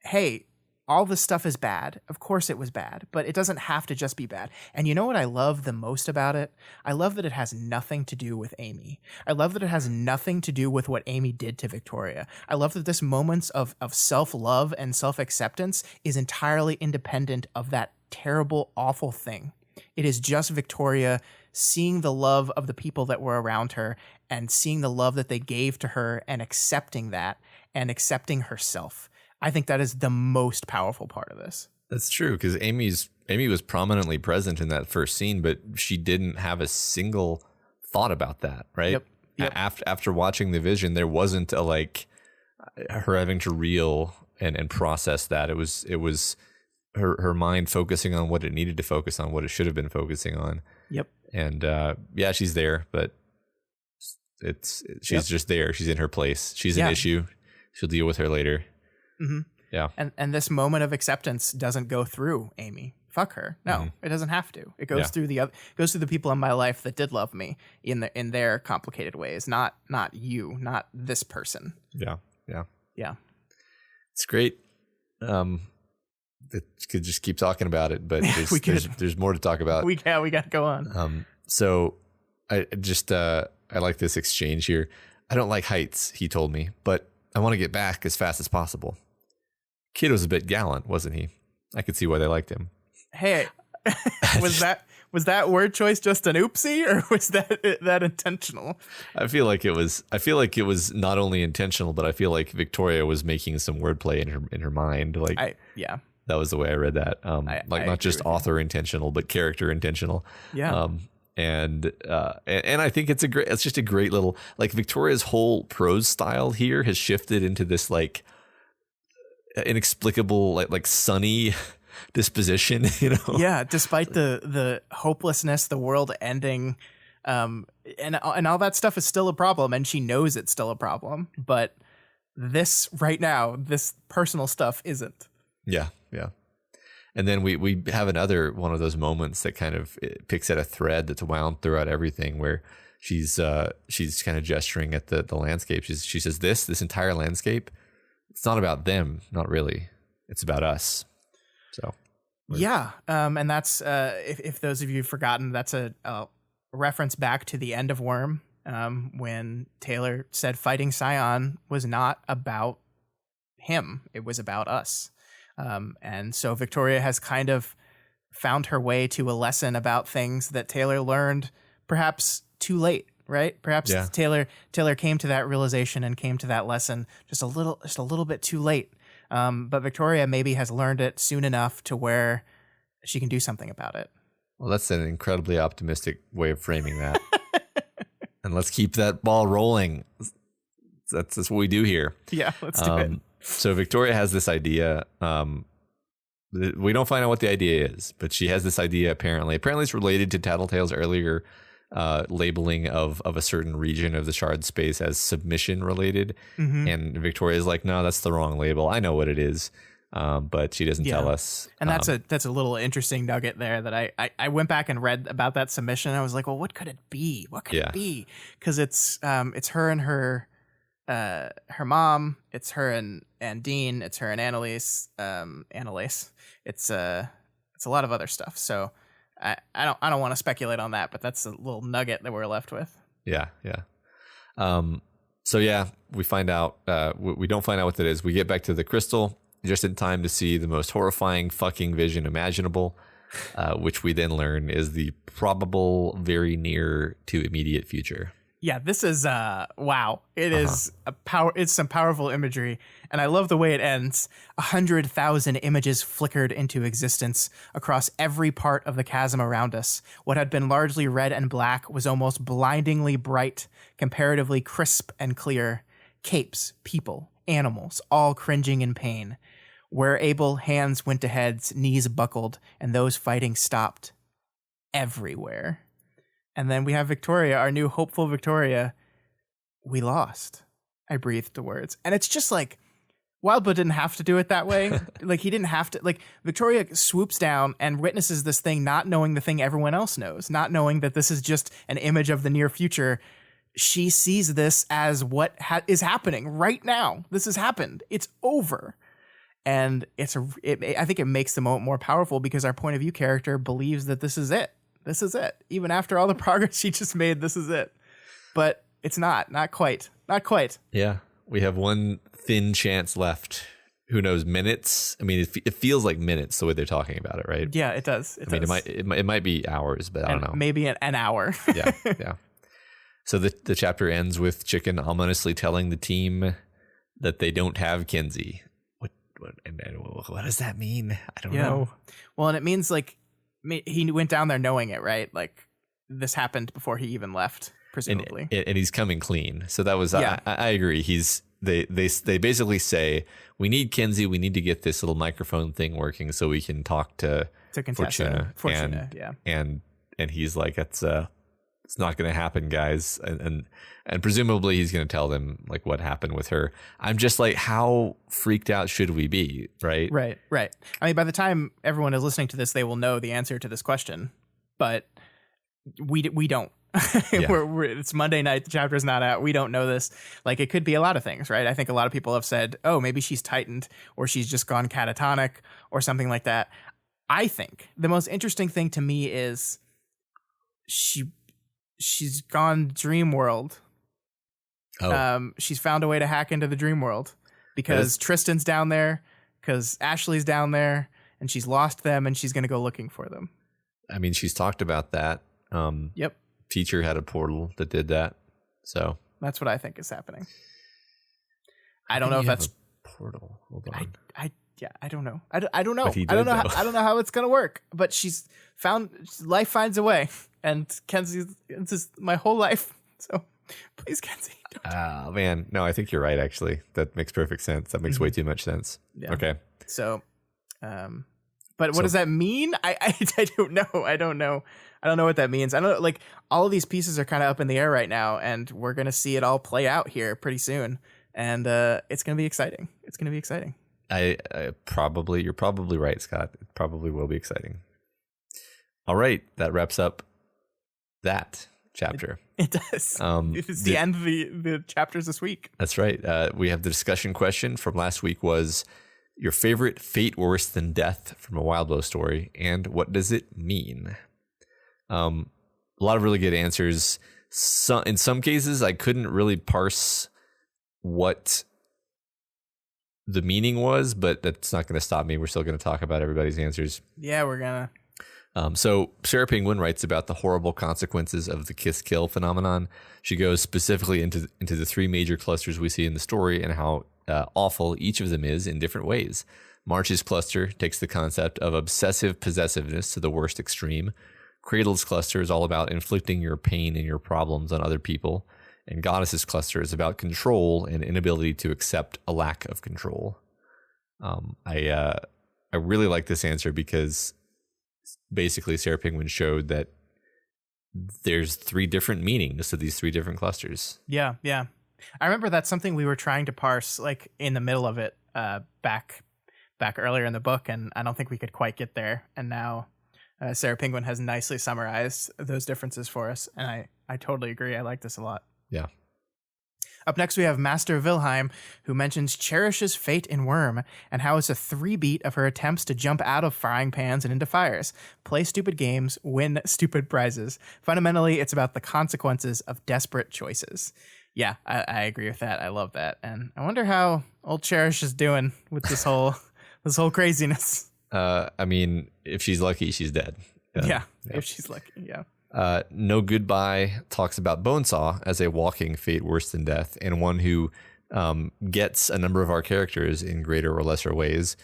hey, all this stuff is bad. Of course it was bad, but it doesn't have to just be bad. And you know what I love the most about it? I love that it has nothing to do with Amy. I love that it has nothing to do with what Amy did to Victoria. I love that this moments of self-love and self-acceptance is entirely independent of that terrible, awful thing. It is just Victoria seeing the love of the people that were around her and seeing the love that they gave to her and accepting that and accepting herself. I think that is the most powerful part of this. That's true, because Amy was prominently present in that first scene, but she didn't have a single thought about that, right? Yep. After watching the vision, there wasn't a her having to reel and process that. It was her mind focusing on what it needed to focus on, what it should have been focusing on. Yep. And she's there, but she's just there. She's in her place. She's an issue. She'll deal with her later. Mm-hmm. Yeah. And this moment of acceptance doesn't go through Amy. Fuck her. No, it doesn't have to. It goes through the people in my life that did love me in their complicated ways, not you, not this person. Yeah. It's great. It could just keep talking about it, but there's more to talk about. We got to go on. So I just I like this exchange here. I don't like heights, he told me, but I want to get back as fast as possible. Kid was a bit gallant, wasn't he? I could see why they liked him. Hey, was that word choice just an oopsie, or was that intentional? I feel like it was not only intentional, but I feel like Victoria was making some wordplay in her mind. That was the way I read that. I not just author intentional, but character intentional. Yeah. And I think it's just a great little, Victoria's whole prose style here has shifted into this inexplicable, sunny disposition, Yeah, despite the hopelessness, the world ending, and all that stuff is still a problem, and she knows it's still a problem, but this right now, this personal stuff isn't. Yeah. And then we have another one of those moments that kind of picks at a thread that's wound throughout everything, where she's kind of gesturing at the landscape. She says, this entire landscape, it's not about them, not really. It's about us. So yeah, and that's if those of you have forgotten, that's a reference back to the end of Worm, when Taylor said fighting Scion was not about him; it was about us. And so Victoria has kind of found her way to a lesson about things that Taylor learned perhaps too late, right? Perhaps Taylor came to that realization and came to that lesson just a little bit too late. But Victoria maybe has learned it soon enough to where she can do something about it. Well, that's an incredibly optimistic way of framing that. And let's keep that ball rolling. That's what we do here. Yeah, let's do it. So Victoria has this idea. We don't find out what the idea is, but she has this idea apparently. Apparently it's related to Tattletale's earlier labeling of a certain region of the shard space as submission related. Mm-hmm. And Victoria's like, no, that's the wrong label. I know what it is. But she doesn't tell us. And that's a little interesting nugget there that I went back and read about that submission. I was like, well, what could it be? What could it be? Because it's her and her mom, it's her and Dean, it's her and Annalise. It's a lot of other stuff. So I don't want to speculate on that, but that's a little nugget that we're left with. Yeah. So we find out. We don't find out what that is. We get back to the crystal just in time to see the most horrifying fucking vision imaginable, which we then learn is the probable, very near to immediate future. Yeah, this is wow. It is it's some powerful imagery, and I love the way it ends. 100,000 images flickered into existence across every part of the chasm around us. What had been largely red and black was almost blindingly bright, comparatively crisp and clear. Capes, people, animals, all cringing in pain. Where able, hands went to heads, knees buckled, and those fighting stopped. Everywhere. And then we have Victoria, our new hopeful Victoria. We lost. I breathed the words. And it's just like, Wildbow didn't have to do it that way. Like, he didn't have to. Like, Victoria swoops down and witnesses this thing, not knowing the thing everyone else knows, not knowing that this is just an image of the near future. She sees this as what is happening right now. This has happened. It's over. And I think it makes the moment more powerful because our point of view character believes that this is it. This is it. Even after all the progress she just made, this is it. But it's not quite. Yeah. We have one thin chance left. Who knows, minutes? I mean, it feels like minutes the way they're talking about it, right? Yeah, it does. It might be hours, but I don't know. Maybe an hour. Yeah. So the chapter ends with Chicken ominously telling the team that they don't have Kinsey. What does that mean? I don't know. Well, and it means like he went down there knowing it, right? Like this happened before he even left, presumably. And he's coming clean. So that was I agree. They basically say we need Kinsey. We need to get this little microphone thing working so we can talk to Contessa. Fortuna, and he's like, it's not going to happen, guys. And presumably he's going to tell them like what happened with her. I'm just like, how freaked out should we be? Right. I mean, by the time everyone is listening to this, they will know the answer to this question, but we don't. It's Monday night. The chapter is not out. We don't know this. Like, it could be a lot of things, right? I think a lot of people have said, oh, maybe she's tightened or she's just gone catatonic or something like that. I think the most interesting thing to me is she's gone dream world. She's found a way to hack into the dream world because Tristan's down there, because Ashley's down there, and she's lost them, and she's going to go looking for them. I mean, she's talked about that. Yep. Teacher had a portal that did that. So that's what I think is happening. I don't know if that's a portal. Hold on. I don't know. I don't know. I don't know how it's going to work, but she's found life finds a way. And Kenzie, this is my whole life. So please, Kenzie. Oh, man. No, I think you're right, actually. That makes perfect sense. That makes way too much sense. Yeah. Okay. So, but what does that mean? I don't know. I don't know what that means. I don't know. Like, all of these pieces are kind of up in the air right now, and we're going to see it all play out here pretty soon. And it's going to be exciting. You're probably right, Scott. It probably will be exciting. All right. That wraps up that chapter. It does. It's the end of the chapters this week. That's right. We have the discussion question from last week was your favorite fate worse than death from a Wildbow story, and what does it mean? A lot of really good answers. In some cases, I couldn't really parse what the meaning was, but that's not going to stop me. We're still going to talk about everybody's answers. Yeah, we're going to. So Sarah Penguin writes about the horrible consequences of the kiss-kill phenomenon. She goes specifically into the three major clusters we see in the story and how awful each of them is in different ways. March's cluster takes the concept of obsessive possessiveness to the worst extreme. Cradle's cluster is all about inflicting your pain and your problems on other people. And Goddess's cluster is about control and inability to accept a lack of control. I really like this answer because basically Sarah Penguin showed that there's three different meanings to these three different clusters. Yeah. I remember that's something we were trying to parse like in the middle of it back earlier in the book, and I don't think we could quite get there. And now Sarah Penguin has nicely summarized those differences for us, and I totally agree. I like this a lot. Yeah. Up next, we have Master Wilhelm, who mentions Cherish's fate in Worm and how it's a 3-beat of her attempts to jump out of frying pans and into fires, play stupid games, win stupid prizes. Fundamentally, it's about the consequences of desperate choices. Yeah, I agree with that. I love that. And I wonder how old Cherish is doing with this whole craziness. I mean, if she's lucky, she's dead. Yeah, if she's lucky, yeah. No Goodbye talks about Bonesaw as a walking fate worse than death, and one who gets a number of our characters in greater or lesser ways.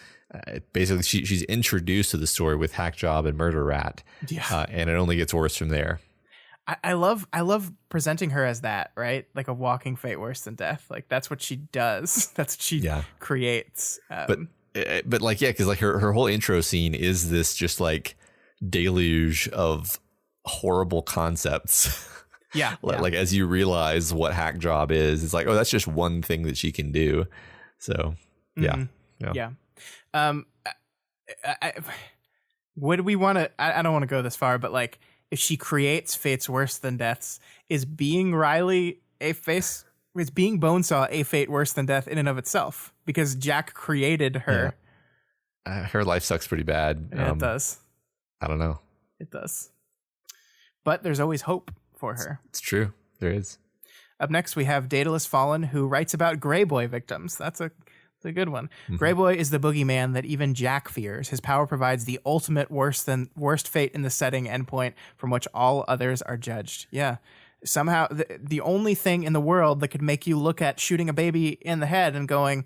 Basically, she's introduced to the story with Hackjob and Murder Rat, and it only gets worse from there. I love presenting her as that, right? Like a walking fate worse than death. Like that's what she does. That's what she creates. But like, yeah, because like her whole intro scene is this just like deluge of horrible concepts. Like as you realize what Hackjob is, it's like, oh, that's just one thing that she can do. So yeah. Would we want to? I don't want to go this far, but like, if she creates fates worse than deaths, is being Riley is being Bonesaw a fate worse than death in and of itself? Because Jack created her. Yeah. Her life sucks pretty bad. Yeah, it does. I don't know. It does. But there's always hope for her. It's true. There is. Up next, we have Daedalus Fallen, who writes about Grey Boy victims. That's a good one. Mm-hmm. Grey Boy is the boogeyman that even Jack fears. His power provides the ultimate worst fate in the setting endpoint from which all others are judged. Yeah. Somehow, the only thing in the world that could make you look at shooting a baby in the head and going,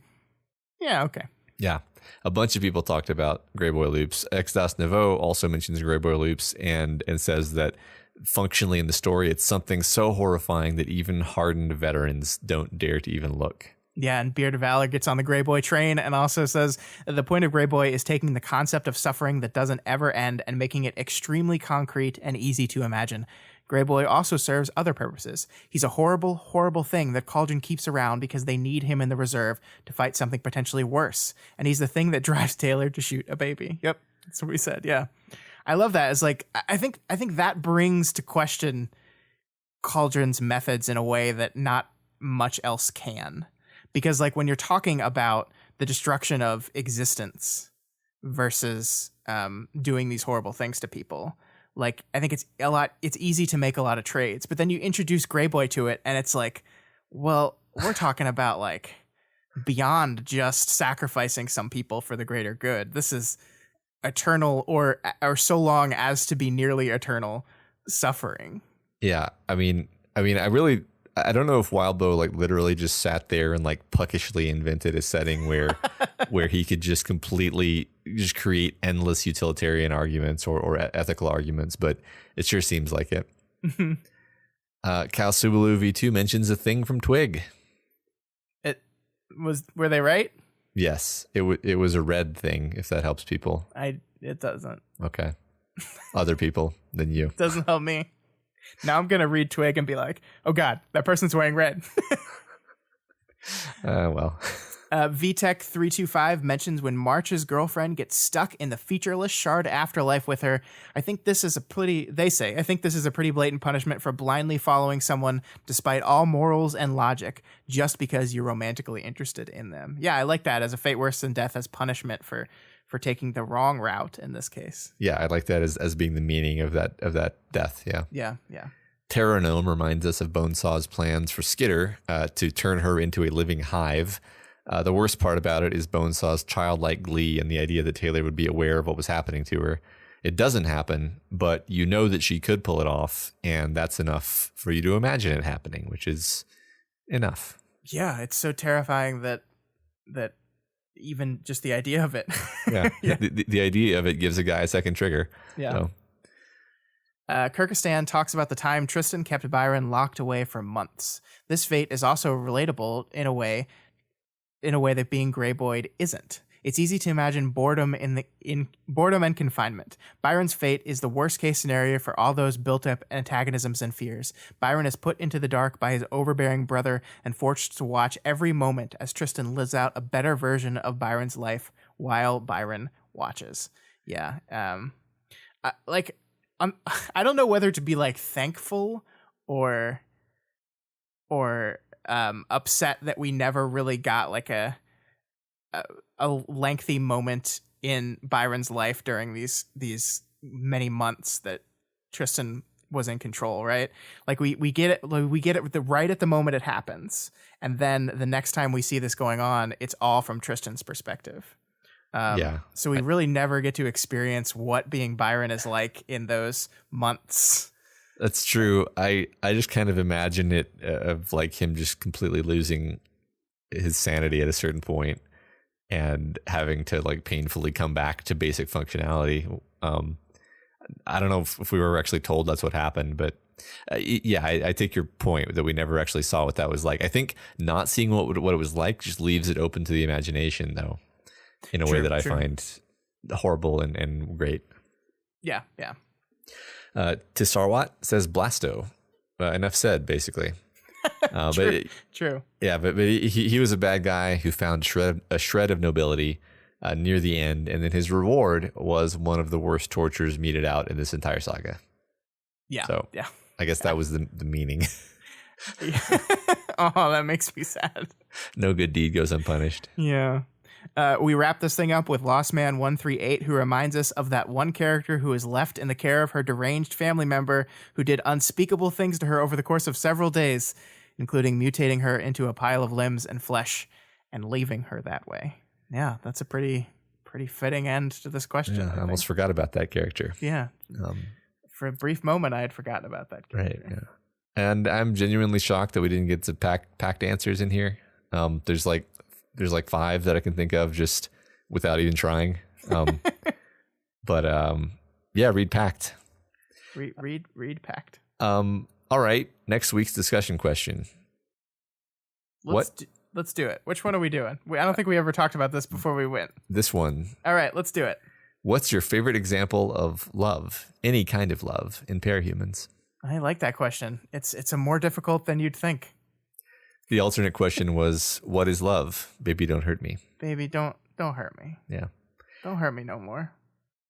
yeah, okay. Yeah. A bunch of people talked about Grey Boy loops. Exdas Nevo also mentions Grey Boy loops and says that functionally in the story, it's something so horrifying that even hardened veterans don't dare to even look. Yeah, and Beard of Valor gets on the Grey Boy train and also says the point of Grey Boy is taking the concept of suffering that doesn't ever end and making it extremely concrete and easy to imagine. Grey Boy also serves other purposes. He's a horrible, horrible thing that Cauldron keeps around because they need him in the reserve to fight something potentially worse. And he's the thing that drives Taylor to shoot a baby. Yep, that's what we said, yeah. I love that. It's like, I think that brings to question Cauldron's methods in a way that not much else can. Because like when you're talking about the destruction of existence versus doing these horrible things to people, like I think it's easy to make a lot of trades, but then you introduce Grey Boy to it and it's like, well, we're talking about like beyond just sacrificing some people for the greater good. This is eternal or so long as to be nearly eternal suffering. Yeah. I mean, I don't know if Wildbow like literally just sat there and like puckishly invented a setting where he could just completely just create endless utilitarian arguments or ethical arguments, but it sure seems like it. Cal Subalu V2 mentions a thing from Twig. Were they right? Yes, it was a red thing, if that helps people. It doesn't. Okay. Other people than you. It doesn't help me. Now I'm going to read Twig and be like, oh God, that person's wearing red. Well. VTech325 mentions when March's girlfriend gets stuck in the featureless shard afterlife with her. I think this is a pretty blatant punishment for blindly following someone despite all morals and logic just because you're romantically interested in them. Yeah, I like that as a fate worse than death as punishment for taking the wrong route in this case. Yeah, I like that as being the meaning of that death. Yeah. Yeah. Terranome reminds us of Bonesaw's plans for Skitter to turn her into a living hive. The worst part about it is Bonesaw's childlike glee and the idea that Taylor would be aware of what was happening to her. It doesn't happen, but you know that she could pull it off, and that's enough for you to imagine it happening, which is enough. Yeah, it's so terrifying that even just the idea of it. Yeah. The idea of it gives a guy a second trigger. Yeah. So. Kyrgyzstan talks about the time Tristan kept Byron locked away for months. This fate is also relatable in a way that being Grey Boyed isn't. It's easy to imagine boredom in boredom and confinement. Byron's fate is the worst case scenario for all those built up antagonisms and fears. Byron is put into the dark by his overbearing brother and forced to watch every moment as Tristan lives out a better version of Byron's life while Byron watches. Yeah. I don't know whether to be like thankful or upset that we never really got like a lengthy moment in Byron's life during these many months that Tristan was in control, right? Like we get it right at the moment it happens, and then the next time we see this going on, it's all from Tristan's perspective. So we really never get to experience what being Byron is like in those months. That's true. I just kind of imagine it of like him just completely losing his sanity at a certain point and having to like painfully come back to basic functionality. I don't know if we were actually told that's what happened, but yeah, I take your point that we never actually saw what that was like. I think not seeing what it was like just leaves it open to the imagination, though, in a way that I find horrible and great. Yeah. Tisarwat says Blasto. Enough said, basically. True. Yeah, but he was a bad guy who found a shred of nobility near the end, and then his reward was one of the worst tortures meted out in this entire saga. Yeah. So yeah, I guess that was the meaning. Oh, that makes me sad. No good deed goes unpunished. Yeah. We wrap this thing up with Lost Man 138, who reminds us of that one character who is left in the care of her deranged family member who did unspeakable things to her over the course of several days, including mutating her into a pile of limbs and flesh and leaving her that way. Yeah, that's a pretty fitting end to this question. Yeah, I almost forgot about that character. Yeah. For a brief moment, I had forgotten about that character. Right, yeah. And I'm genuinely shocked that we didn't get some packed answers in here. There's like 5 that I can think of just without even trying. But yeah, read packed. Read packed. All right, next week's discussion question. Let's do it. Which one are we doing? I don't think we ever talked about this before we went. This one. All right, let's do it. What's your favorite example of love, any kind of love, in Parahumans? I like that question. It's a more difficult than you'd think. The alternate question was, what is love? Baby, don't hurt me. Baby, don't hurt me. Yeah. Don't hurt me no more.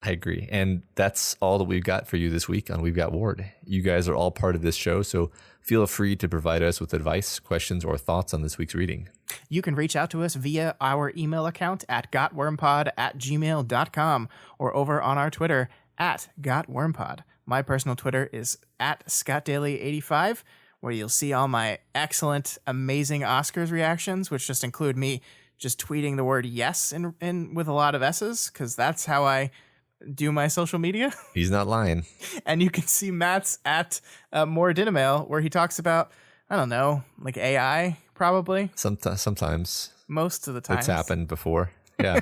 I agree. And that's all that we've got for you this week on We've Got Ward. You guys are all part of this show, so feel free to provide us with advice, questions, or thoughts on this week's reading. You can reach out to us via our email account at gotwormpod@gmail.com or over on our Twitter at gotwormpod. My personal Twitter is at scottdaily85, where you'll see all my excellent, amazing Oscars reactions, which just include me just tweeting the word yes in with a lot of S's, because that's how I do my social media. He's not lying. And you can see Matt's at More Dinamail, where he talks about, I don't know, like AI, probably. Sometimes. Most of the time. It's happened before. Yeah.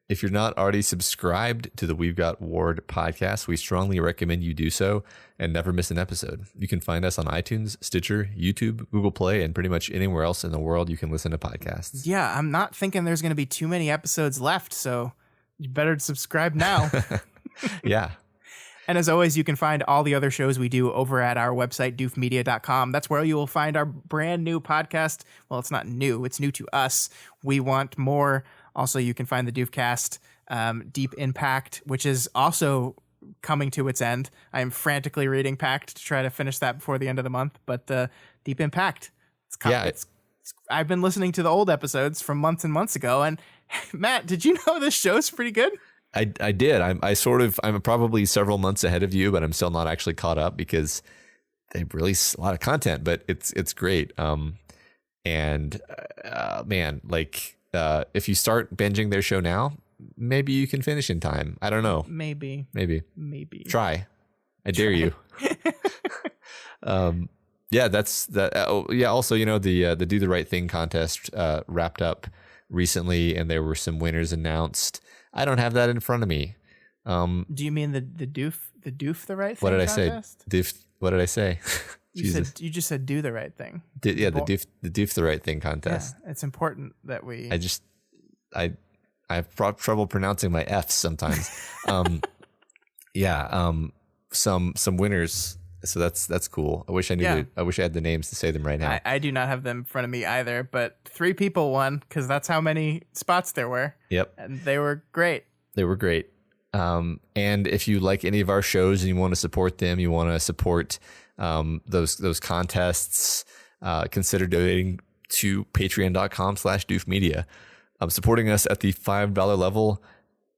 If you're not already subscribed to the We've Got Ward podcast, we strongly recommend you do so and never miss an episode. You can find us on iTunes, Stitcher, YouTube, Google Play, and pretty much anywhere else in the world you can listen to podcasts. Yeah, I'm not thinking there's going to be too many episodes left, so you better subscribe now. Yeah. And as always, you can find all the other shows we do over at our website, doofmedia.com. That's where you will find our brand new podcast. Well, it's not new. It's new to us. We want more. Also, you can find the Doofcast, Deep Impact, which is also coming to its end. I am frantically reading Pact to try to finish that before the end of the month. But Deep Impact, I've been listening to the old episodes from months and months ago. And Matt, did you know this show's pretty good? I did. I'm probably several months ahead of you, but I'm still not actually caught up because they release a lot of content. But it's great. Man, like. If you start binging their show now, maybe you can finish in time. I don't know. Maybe. Try. I dare you. Yeah, that's that. Also, the Do the Right Thing contest wrapped up recently, and there were some winners announced. I don't have that in front of me. Do you mean the doof the right thing? What did contest? I say? What did I say? You just said do the right thing. The doof the right thing contest. Yeah, it's important that we. I have trouble pronouncing my F's sometimes. Some winners. So that's cool. I wish I knew. Yeah. I wish I had the names to say them right now. I do not have them in front of me either. But 3 people won because that's how many spots there were. Yep, and they were great. And if you like any of our shows and you want to support them, you want to support those contests, consider donating to patreon.com/doofmedia. Supporting us at the $5 level,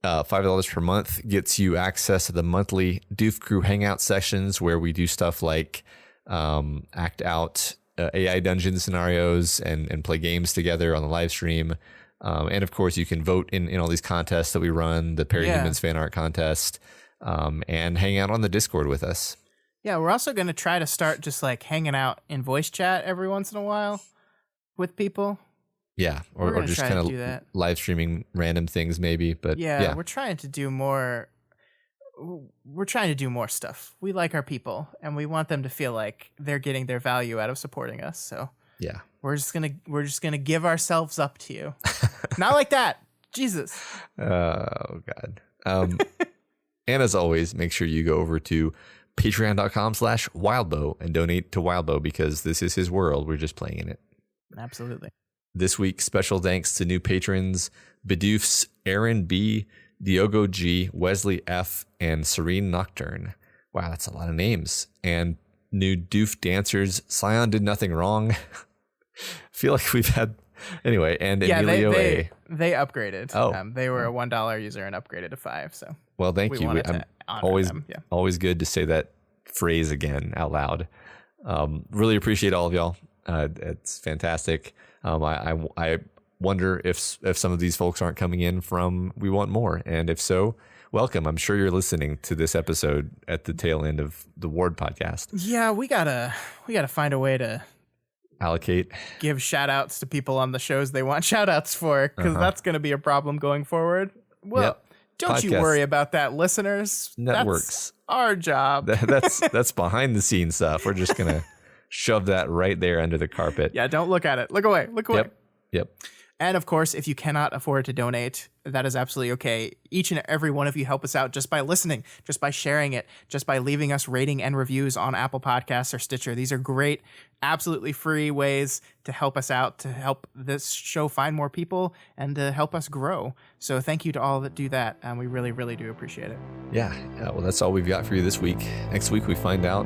$5 per month gets you access to the monthly Doof Crew Hangout sessions where we do stuff like act out AI dungeon scenarios and play games together on the live stream. And of course, you can vote in all these contests that we run, the Parahumans fan art contest, and hang out on the Discord with us. Yeah, we're also going to try to start just like hanging out in voice chat every once in a while with people. Yeah, or just kind of live streaming random things maybe. But yeah, we're trying to do more. We're trying to do more stuff. We like our people, and we want them to feel like they're getting their value out of supporting us. So yeah, we're just gonna give ourselves up to you. Not like that, Jesus. Oh God. And as always, make sure you go over to patreon.com/wildbow and donate to Wildbow because this is his world. We're just playing in it. Absolutely. This week, special thanks to new patrons, Bedoofs, Aaron B., Diogo G., Wesley F., and Serene Nocturne. Wow, that's a lot of names. And new Doof dancers, Scion Did Nothing Wrong. Feel like we've had... Anyway, and Emilio A. They upgraded. Oh. They were a $1 user and upgraded to $5. So well, thank you. I'm always good to say that phrase again out loud. Really appreciate all of y'all. It's fantastic. I wonder if some of these folks aren't coming in from We Want More, and if so, welcome. I'm sure you're listening to this episode at the tail end of the Ward podcast. Yeah, we gotta find a way to allocate, give shout outs to people on the shows they want shout outs for, because that's going to be a problem going forward. Well, don't you worry about that, listeners. Networks. That's our job. That's behind the scenes stuff. We're just going to shove that right there under the carpet. Yeah, don't look at it. Look away. Look away. Yep. And of course, if you cannot afford to donate, that is absolutely okay. Each and every one of you help us out just by listening, just by sharing it, just by leaving us rating and reviews on Apple Podcasts or Stitcher. These are great, absolutely free ways to help us out, to help this show find more people and to help us grow. So thank you to all that do that. And we really, really do appreciate it. Yeah. Well, that's all we've got for you this week. Next week, we find out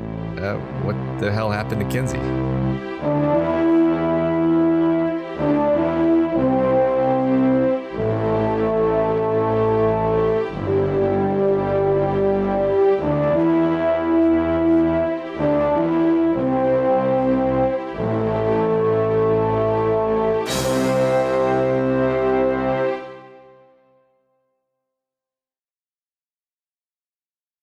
what the hell happened to Kinsey.